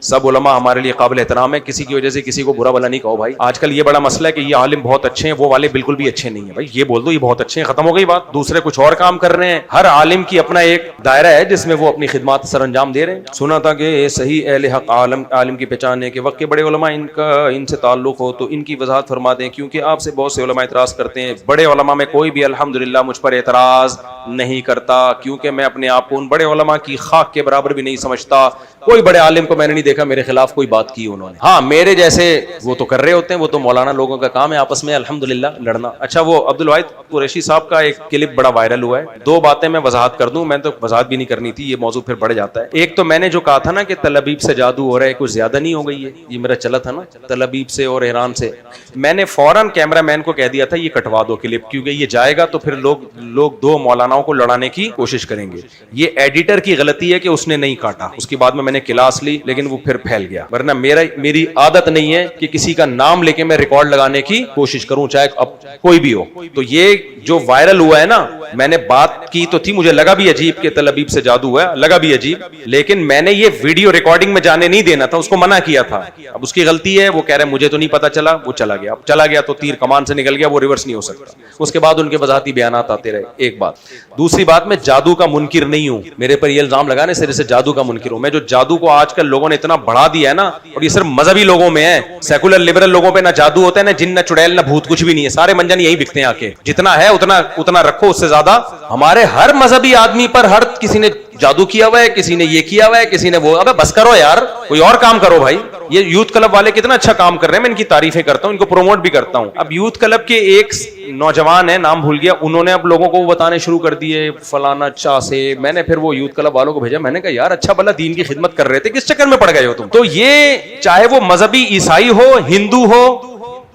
سب علماء ہمارے لیے قابل احترام ہے، کسی کی وجہ سے کسی کو برا بھلا نہیں کہو بھائی۔ آج کل یہ بڑا مسئلہ ہے کہ یہ عالم بہت اچھے ہیں، وہ والے بالکل بھی اچھے نہیں ہیں، بھائی یہ بول دو یہ بہت اچھے ہیں، ختم ہو گئی بات، دوسرے کچھ اور کام کر رہے ہیں۔ ہر عالم کی اپنا ایک دائرہ ہے جس میں وہ اپنی خدمات سر انجام دے رہے ہیں۔ سنا تھا کہ صحیح اہل حق عالم کی پہچان ہے کہ وقت کے بڑے علماء ان سے تعلق ہو تو ان کی وضاحت فرما دیں، کیونکہ آپ سے بہت سے علماء اعتراض کرتے ہیں۔ بڑے علماء میں کوئی بھی الحمدللہ مجھ پر اعتراض نہیں کرتا، کیونکہ میں اپنے آپ کو ان بڑے علماء کی خاک کے برابر بھی نہیں سمجھتا۔ کوئی بڑے عالم کو میں نے نہیں دیکھا میرے خلاف کوئی بات کی انہوں نے، ہاں میرے جیسے وہ تو کر رہے ہوتے ہیں، وہ تو مولانا لوگوں کا کام ہے آپس میں الحمدللہ لڑنا۔ اچھا وہ عبدالواحد قریشی صاحب کا ایک کلپ بڑا وائرل ہوا ہے، دو باتیں میں وضاحت کر دوں، میں تو وضاحت بھی نہیں کرنی تھی، یہ موضوع پھر بڑھ جاتا ہے۔ ایک تو میں نے جو کہا تھا نا کہ تل ابیب سے جادو ہو رہا ہے، کچھ زیادہ نہیں ہو گئی ہے؟ یہ میرا چلا تھا نا تل ابیب سے اور ایران سے، میں نے فوراً کیمرہ مین کو کہہ دیا تھا یہ کٹوا دو کلپ، کیونکہ یہ جائے گا تو پھر لوگ دو مولاناؤں کو لڑانے کی کوشش کریں گے۔ یہ ایڈیٹر کی غلطی ہے کہ اس نے نہیں کاٹا، اس کے بعد میں نے کلاس لی لیکن وہ پھر پھیل گیا، ورنہ میری عادت نہیں ہے کہ کسی کا نام لے کے میں ریکارڈ لگانے کی کوشش کروں چاہے اب کوئی بھی ہو۔ تو یہ جو وائرل ہوا ہے نا، میں نے بات کی تو تھی، مجھے لگا بھی عجیب کہ تل ابیب سے جادو ہوا ہے، لگا بھی عجیب، لیکن میں نے یہ ویڈیو ریکارڈنگ میں جانے نہیں دینا تھا، اس کو منع کیا تھا۔ اب اس کی غلطی ہے، وہ کہہ رہے مجھے تو نہیں پتا چلا، وہ چلا گیا، اب چلا گیا تو تیر کمان سے نکل گیا، وہ ریورس نہیں ہو سکتا۔ اس کے بعد ان کے وضاحتی بیانات آتے رہے، ایک بات۔ دوسری بات، میں جادو کا منکر نہیں ہوں، میرے پر یہ الزام لگانے سرے سے جادو کا منکر ہوں میں۔ جو جادو کو آج کل لوگوں نے اتنا بڑھا دیا ہے نا، اور یہ صرف مذہبی لوگوں میں ہے، سیکولر لبرل لوگوں پہ نہ جادو ہوتا ہے، نہ جن، نہ چڑیل، نہ بھوت، کچھ بھی نہیں ہے، سارے منجن یہی بکتے ہیں آ کے، جتنا ہے اتنا رکھو، اس سے زیادہ۔ ہمارے ہر مذہبی آدمی پر ہر کسی نے جادو کیا ہوا ہے، کسی نے یہ کیا ہوا ہے، کسی نے وہ۔ ابے بس کرو یار، کوئی اور کام کرو بھائی۔ یہ یوتھ کلب والے کتنا اچھا کام کر رہے ہیں، میں ان کی تعریفیں کرتا ہوں، ان کو پروموٹ بھی کرتا ہوں۔ اب یوتھ کلب کے ایک نوجوان ہیں، نام بھول گیا، انہوں نے اب لوگوں کو بتانے شروع کر دیے فلانا چاہ سے۔ میں نے پھر وہ یوتھ کلب والوں کو بھیجا، میں نے کہا یار اچھا بھلا دین کی خدمت کر رہے تھے، کس چکر میں پڑ گئے ہو تم؟ تو یہ چاہے وہ مذہبی عیسائی ہو، ہندو ہو،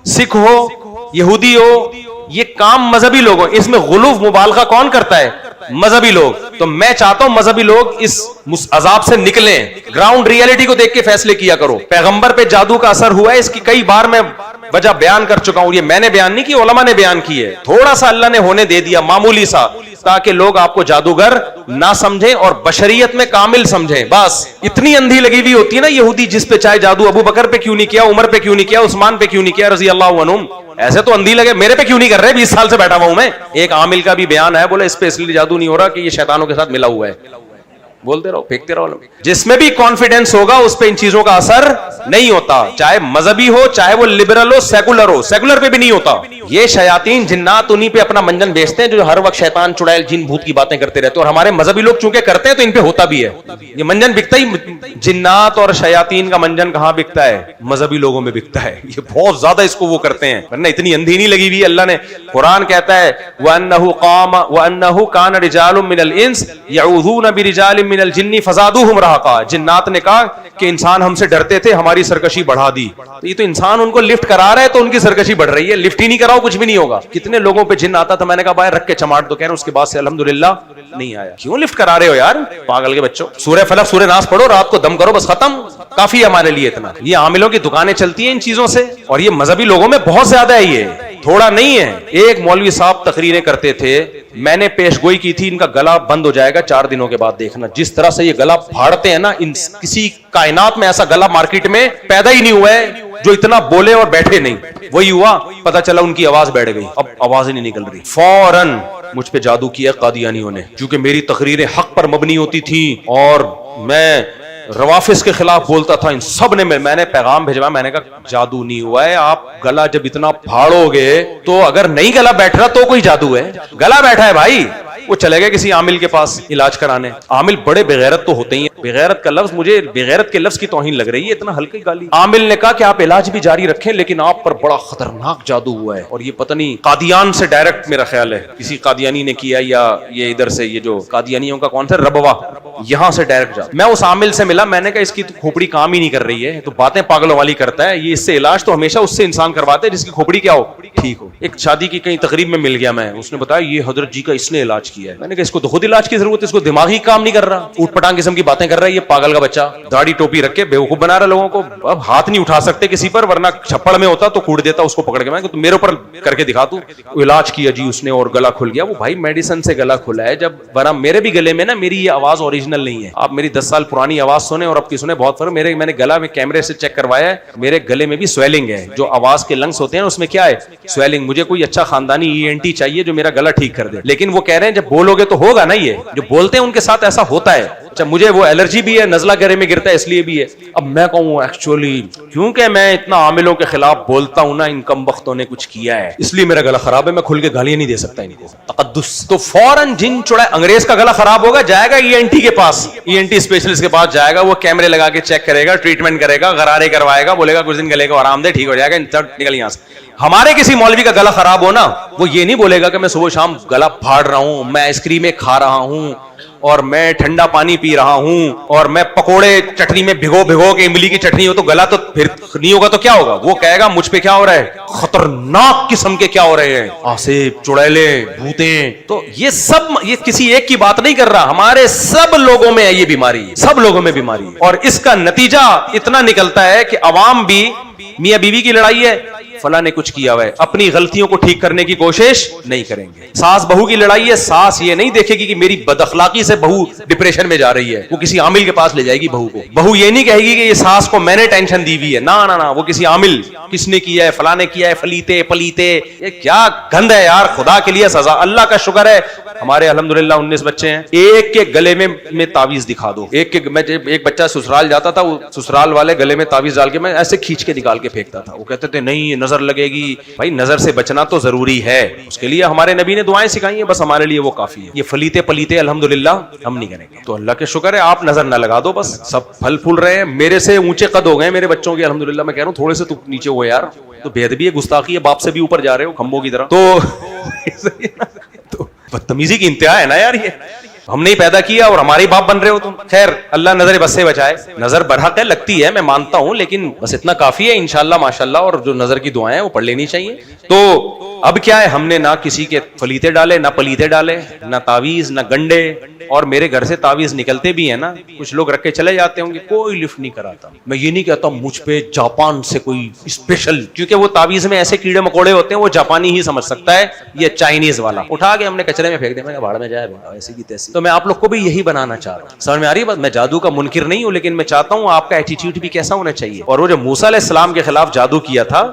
سکھ ہو، یہودی ہو، یہ کام مذہبی لوگوں، اس میں غلو مبالغہ کون کرتا ہے؟ مذہبی لوگ۔ تو میں چاہتا ہوں مذہبی لوگ اس عذاب سے نکلیں، گراؤنڈ ریئلٹی کو دیکھ کے فیصلے کیا کرو۔ پیغمبر پہ جادو کا اثر ہوا ہے، اس کی کئی بار میں وجہ بیان کر چکا ہوں، یہ میں نے بیان نہیں کی، علماء نے بیان کی ہے۔ تھوڑا سا اللہ نے ہونے دے دیا، معمولی سا، تاکہ لوگ آپ کو جادوگر نہ سمجھیں اور بشریت میں کامل سمجھیں۔ بس اتنی اندھی لگی ہوئی ہوتی ہے نا یہودی، جس پہ چاہے جادو ابو بکر پہ کیوں نہیں کیا، عمر پہ کیوں نہیں کیا، عثمان پہ کیوں نہیں کیا رضی اللہ عنہم، ایسے تو اندھی لگے، میرے پہ کیوں نہیں کر رہے؟ 20 سال سے بیٹھا ہوا ہوں میں۔ ایک عامل کا بھی بیان ہے، بولے اس پہ اس لیے جادو نہیں ہو رہا کہ یہ شیطانوں کے ساتھ ملا ہوا ہے۔ بولتے رہو، پھینکتے رہو، جس میں بھی کانفیڈنس ہوگا اس پہ ان چیزوں کا اثر نہیں ہوتا، چاہے مذہبی ہو، چاہے وہ لبرل ہو، سیکولر ہو، سیکولر پہ بھی نہیں ہوتا۔ یہ شیاطین جنات انہی پہ اپنا منجن بیچتے ہیں جو ہر وقت شیطان چڑیل جن بھوت کی باتیں کرتے رہتے ہیں، اور ہمارے مذہبی لوگ چونکہ کرتے ہیں تو ان پہ ہوتا بھی ہے۔ یہ منجن بکتا ہی، جنات اور شیاطین کا منجن کہاں بکتا ہے؟ مذہبی لوگوں میں بکتا ہے، یہ بہت زیادہ اس کو وہ کرتے ہیں، ورنہ اتنی اندھی نہیں لگی ہوئی۔ اللہ نے قرآن کہتا ہے وَأَنَّهُ كَانَ رِجَالٌ مِّنَ الْإِنسِ يَعُوذُونَ بِرِجَالٍ مِّنَ الْجِنِّ فَزَادُوهُمْ رَهَقًا۔ جنات نے کہا کہ انسان ہم سے ڈرتے تھے، ہماری سرکشی بڑھا دی۔ یہ تو انسان ان کو لفٹ کرا رہا ہے تو ان کی سرکشی بڑھ رہی ہے، لفٹ ہی نہیں کراؤ کچھ بھی نہیں ہوگا۔ کتنے لوگوں پہ جن آتا تھا، میں نے کہا بھائی رکھ کے چماٹ دو، کہہ رہے اس کے بعد سے الحمدللہ نہیں آیا۔ کیوں لفٹ کرا رہے ہو یار پاگل کے بچوں؟ سورہ فلق سورہ ناس پڑھو، رات کو دم کرو، بس ختم، کافی ہے ہمارے لیے اتنا۔ یہ عاملوں کی دکانیں چلتی ہیں ان چیزوں سے، اور یہ مذہبی لوگوں میں بہت زیادہ ہے، یہ تھوڑا نہیں ہے۔ ایک مولوی صاحب تقریریں کرتے تھے، میں نے پیش گوئی کی تھی ان کا گلا بند ہو جائے گا 4 دنوں کے بعد، دیکھنا جس طرح سے یہ گلا پھاڑتے ہیں نا، کسی کائنات میں ایسا گلا مارکیٹ میں پیدا ہی نہیں ہوا ہے جو اتنا بولے اور بیٹھے نہیں۔ وہی ہوا، پتا چلا ان کی آواز بیٹھ گئی، اب آواز ہی نہیں نکل رہی۔ فوراً مجھ پہ جادو کیا قادیانیوں نے، کیونکہ میری تقریریں حق پر مبنی ہوتی تھیں اور میں روافظ کے خلاف بولتا تھا، ان سب نے میں نے پیغام بھیجوایا، میں نے کہا جادو نہیں ہوا ہے، آپ گلا جب اتنا پھاڑو گے تو اگر نہیں گلا بیٹھ رہا تو کوئی جادو ہے، گلا بیٹھا ہے بھائی۔ وہ چلے گئے کسی عامل کے پاس علاج کرانے۔ عامل بڑے بغیرت تو ہوتے ہی ہیں، بغیرت کا لفظ، مجھے بغیرت کے لفظ کی توہین لگ رہی ہے، اتنا ہلکی گالی۔ عامل نے کہا کہ آپ علاج بھی جاری رکھیں لیکن آپ پر بڑا خطرناک جادو ہوا ہے، اور یہ پتہ نہیں قادیان سے ڈائریکٹ، میرا خیال ہے کسی قادیانی نے کیا، یا یہ ادھر سے، یہ جو قادیانیوں کا کون سا ربوا، یہاں سے ڈائریکٹ جادو۔ میں اس عامل سے ملا، میں نے کہا اس کی کھوپڑی کام ہی نہیں کر رہی ہے، تو باتیں پاگلوں والی کرتا ہے، یہ اس سے علاج تو ہمیشہ اس سے انسان کرواتے ہے جس کی کھوپڑی کیا ہو، ٹھیک ہو۔ ایک شادی کی کہیں تقریب میں مل گیا میں، اس نے بتایا یہ حضرت جی کا اس نے علاج کیا۔ کیا ہے. میں نے کہا اس کو تو خود علاج کی ضرورت ہے, اس کو دماغ ہی کام نہیں کر رہا, اوٹ پٹانگ قسم کی باتیں کر رہا ہے یہ پاگل کا بچہ, داڑھی ٹوپی رکھ کے بیوقوف بنا رہا لوگوں کو. اب ہاتھ نہیں اٹھا سکتے کسی پر, ورنہ چھپڑ میں ہوتا تو کوڑ دیتا اس کو پکڑ کے. میں کہ میرے اوپر کر کے دکھا, تو علاج کیا جی اس نے اور گلا کھل گیا. وہ بھائی میڈیسن سے گلا کھلا ہے, جب ورنہ میرے بھی گلے میں نا میری یہ آواز اوریجنل نہیں ہے. آپ میری 10 سال پرانی آواز سنیں اور اب کی سنیں, بہت فرق. میں نے گلا میں کیمرے سے چیک کروایا ہے, میرے گلے میں بھی سویلنگ ہے. جو آواز کے لنگس ہوتے ہیں اس میں کیا ہے, سویلنگ. مجھے کوئی اچھا خاندانی ENT چاہیے جو میرا گلا ٹھیک کر دے, لیکن وہ کہہ رہے ہیں جب بولو گے تو ہوگا نا. یہ جو بولتے ہیں ان کے ساتھ ایسا ہوتا ہے. اچھا مجھے وہ الرجی بھی ہے, نزلہ گلے میں گرتا ہے اس لیے بھی ہے. اب میں کہوں ایکچولی کیونکہ میں اتنا عاملوں کے خلاف بولتا ہوں نا, ان کم بختوں نے کچھ کیا ہے اس لیے میرا گلا خراب ہے, میں کھل کے گالیاں نہیں دے سکتا ان کو. تقدس تو فوراً جن چڑا انگریز کا گلا خراب ہوگا جائے گا ENT کے پاس, ENT اسپیشلسٹ کے پاس جائے گا, وہ کیمرے لگا کے چیک کرے گا, ٹریٹمنٹ کرے گا, غرارے کروائے گا, بولے گا کچھ دن گلے کو آرام دے, ٹھیک ہو جائے گا, نکل یہاں سے. ہمارے کسی مولوی کا گلا خراب ہونا, وہ یہ نہیں بولے گا کہ میں صبح شام گلا پھاڑ رہا ہوں, میں آئس کریمیں کھا رہا ہوں, اور میں ٹھنڈا پانی پی رہا ہوں, اور میں پکوڑے چٹنی میں بھگو کے املی کی چٹنی ہو, تو گلا تو پھر نہیں ہوگا تو کیا ہوگا. وہ کہے گا مجھ پہ کیا ہو رہا ہے, خطرناک قسم کے کیا ہو رہے ہیں, آسیب, چڑیلے, بھوتیں. تو یہ سب, یہ کسی ایک کی بات نہیں کر رہا, ہمارے سب لوگوں میں ہے یہ بیماری, سب لوگوں میں بیماری ہے. اور اس کا نتیجہ اتنا نکلتا ہے کہ عوام بھی, میاں بیوی کی لڑائی ہے, فلاں نے کچھ کیا ہوا ہے, اپنی غلطیوں کو ٹھیک کرنے کی کوشش نہیں کریں گے. ساس بہو کی لڑائی ہے, ساس یہ نہیں دیکھے گی کہ میری بد اخلاقی سے بہو ڈپریشن میں جا رہی ہے, وہ کسی عامل کے پاس لے جائے گی بہو کو. بہو یہ نہیں کہے گی کہ یہ ساس کو میں نے ٹینشن دی ہوئی ہے, نا, وہ کسی عامل, کس نے کیا ہے, فلاں نے کیا ہے, فلیتے پلیتے. یہ کیا گند ہے یار, خدا کے لیے سزا. اللہ کا شکر ہے ہمارے الحمدللہ 19 بچے ہیں, ایک کے گلے میں تعویذ دکھا دو. ایک بچہ سسرال جاتا تھا, وہ سسرال والے گلے میں تعویذ ڈال کے میں ایسے کھینچ کے نکال کے پھینکتا تھا. وہ کہتے تھے نہیں نظر لگے گی. بھائی نظر سے بچنا تو ضروری ہے, اس کے لیے ہمارے نبی نے دعائیں سکھائی ہیں, بس ہمارے لیے وہ کافی ہے. یہ فلیتے پلیتے الحمدللہ ہم نہیں کریں گے. تو اللہ کے شکر ہے آپ نظر نہ لگا دو, بس سب پھل پھول رہے ہیں. میرے سے اونچے قد ہو گئے میرے بچوں کے الحمدللہ. میں کہہ رہا ہوں تھوڑے سے تو نیچے ہو یار, تو بے ادبی ہے, گستاخی ہے, باپ سے بھی اوپر جا رہے ہو کھمبوں کی طرح. تو بدتمیزی کی انتہا ہے نا یار, یہ ہم نے پیدا کیا اور ہمارے باپ بن رہے ہو تم. خیر اللہ نظر بس سے بچائے. نظر برحق ہے, لگتی ہے, میں مانتا ہوں, لیکن بس اتنا کافی ہے انشاءاللہ ماشاءاللہ. اور جو نظر کی دعائیں ہیں وہ پڑھ لینی چاہیے. تو اب کیا ہے, ہم نے نہ کسی کے فلیتے ڈالے, نہ پلیتے ڈالے, نہ تعویذ, نہ گنڈے. اور میرے گھر سے تعویذ نکلتے بھی ہیں نا, کچھ لوگ رکھ کے چلے جاتے ہوں گے, کوئی لفٹ نہیں کراتا. میں یہ نہیں کہتا مجھ پہ جاپان سے کوئی اسپیشل, کیونکہ وہ تعویذ میں ایسے کیڑے مکوڑے ہوتے ہیں, وہ جاپانی ہی سمجھ سکتا ہے, یہ چائنیز والا اٹھا کے ہم نے کچرے میں پھینک دیا. میں کہا بھاڑ میں جائے ایسی کی تیسی. تو میں آپ لوگ کو بھی یہی بنانا چاہ رہا ہوں. سمجھ میں آ رہی ہے بات, میں جادو کا منکر نہیں ہوں, لیکن میں چاہتا ہوں آپ کا ایٹیٹیوڈ بھی کیسا ہونا چاہیے. اور وہ جو موسیٰ علیہ السلام کے خلاف جادو کیا تھا,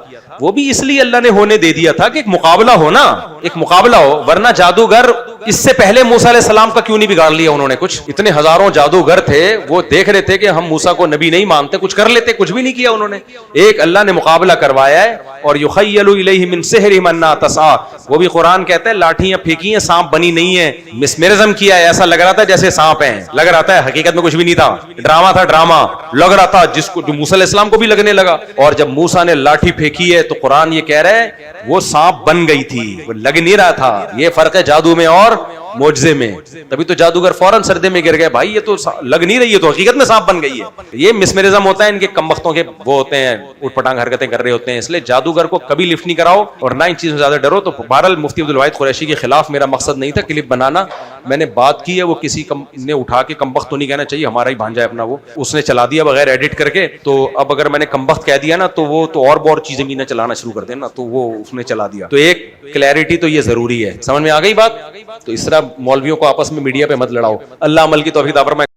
وہ بھی اس لیے اللہ نے ہونے دے دیا تھا کہ ایک مقابلہ ہو نا, ایک مقابلہ ہو. ورنہ جادوگر اس سے پہلے موسیٰ علیہ السلام کا کیوں نہیں بگاڑ لیا انہوں نے کچھ. اتنے ہزاروں جادوگر تھے, وہ دیکھ رہے تھے کہ ہم موسیٰ کو نبی نہیں مانتے, کچھ کر لیتے, کچھ بھی نہیں کیا انہوں نے. ایک اللہ نے مقابلہ کروایا ہے. اور یخیل الیہ من سحرہم انہا تسعی, وہ بھی قرآن کہتا ہے لاٹھیاں پھینکی ہیں, سانپ بنی نہیں ہے. مسمرزم کیا ہے, ایسا لگ رہا تھا جیسے سانپ ہیں, لگ رہا تھا, حقیقت میں کچھ بھی نہیں تھا, ڈرامہ تھا, ڈرامہ لگ رہا تھا, جس کو جو موسیٰ علیہ السلام کو بھی لگنے لگا. اور جب موسیٰ نے لاٹھی پھینکی ہے تو قرآن یہ کہہ رہا ہے وہ سانپ بن گئی تھی, وہ لگ نہیں رہا تھا. یہ فرق ہے جادو میں اور معجزے میں. تبھی تو جادوگر فوراً سردے میں گر گئے, بھائی یہ تو لگ نہیں رہی ہے, تو حقیقت میں سانپ بن گئی ہے. یہ مسمرزم ہوتا ہے, ان کے کم بختوں کے وہ ہوتے ہیں, اٹھ پٹانگ حرکتیں کر رہے ہوتے ہیں. اس لیے جادوگر کو کبھی لفٹ نہیں کراؤ اور نہ ان چیزوں سے زیادہ ڈرو. تو بہرحال مفتی عبدالواحد قریشی کے خلاف میرا مقصد نہیں تھا کلپ بنانا, میں نے بات کی ہے, وہ کسی نے اٹھا کے کم بخت تو نہیں کہنا چاہیے, ہمارا ہی بھانجا ہے اپنا, وہ اس نے چلا دیا بغیر ایڈٹ کر کے. تو اب اگر میں نے کم بخت کہہ دیا نا, تو وہ تو اور بہت چیزیں بھی نہ چلانا شروع کر دینا, تو وہ اس نے چلا دیا. تو ایک کلیئرٹی تو یہ ضروری ہے. سمجھ میں آ گئی بات. تو اس طرح مولویوں کو آپس میں میڈیا پہ مت لڑاؤ. اللہ عمل کی توفیق عطا فرمائے.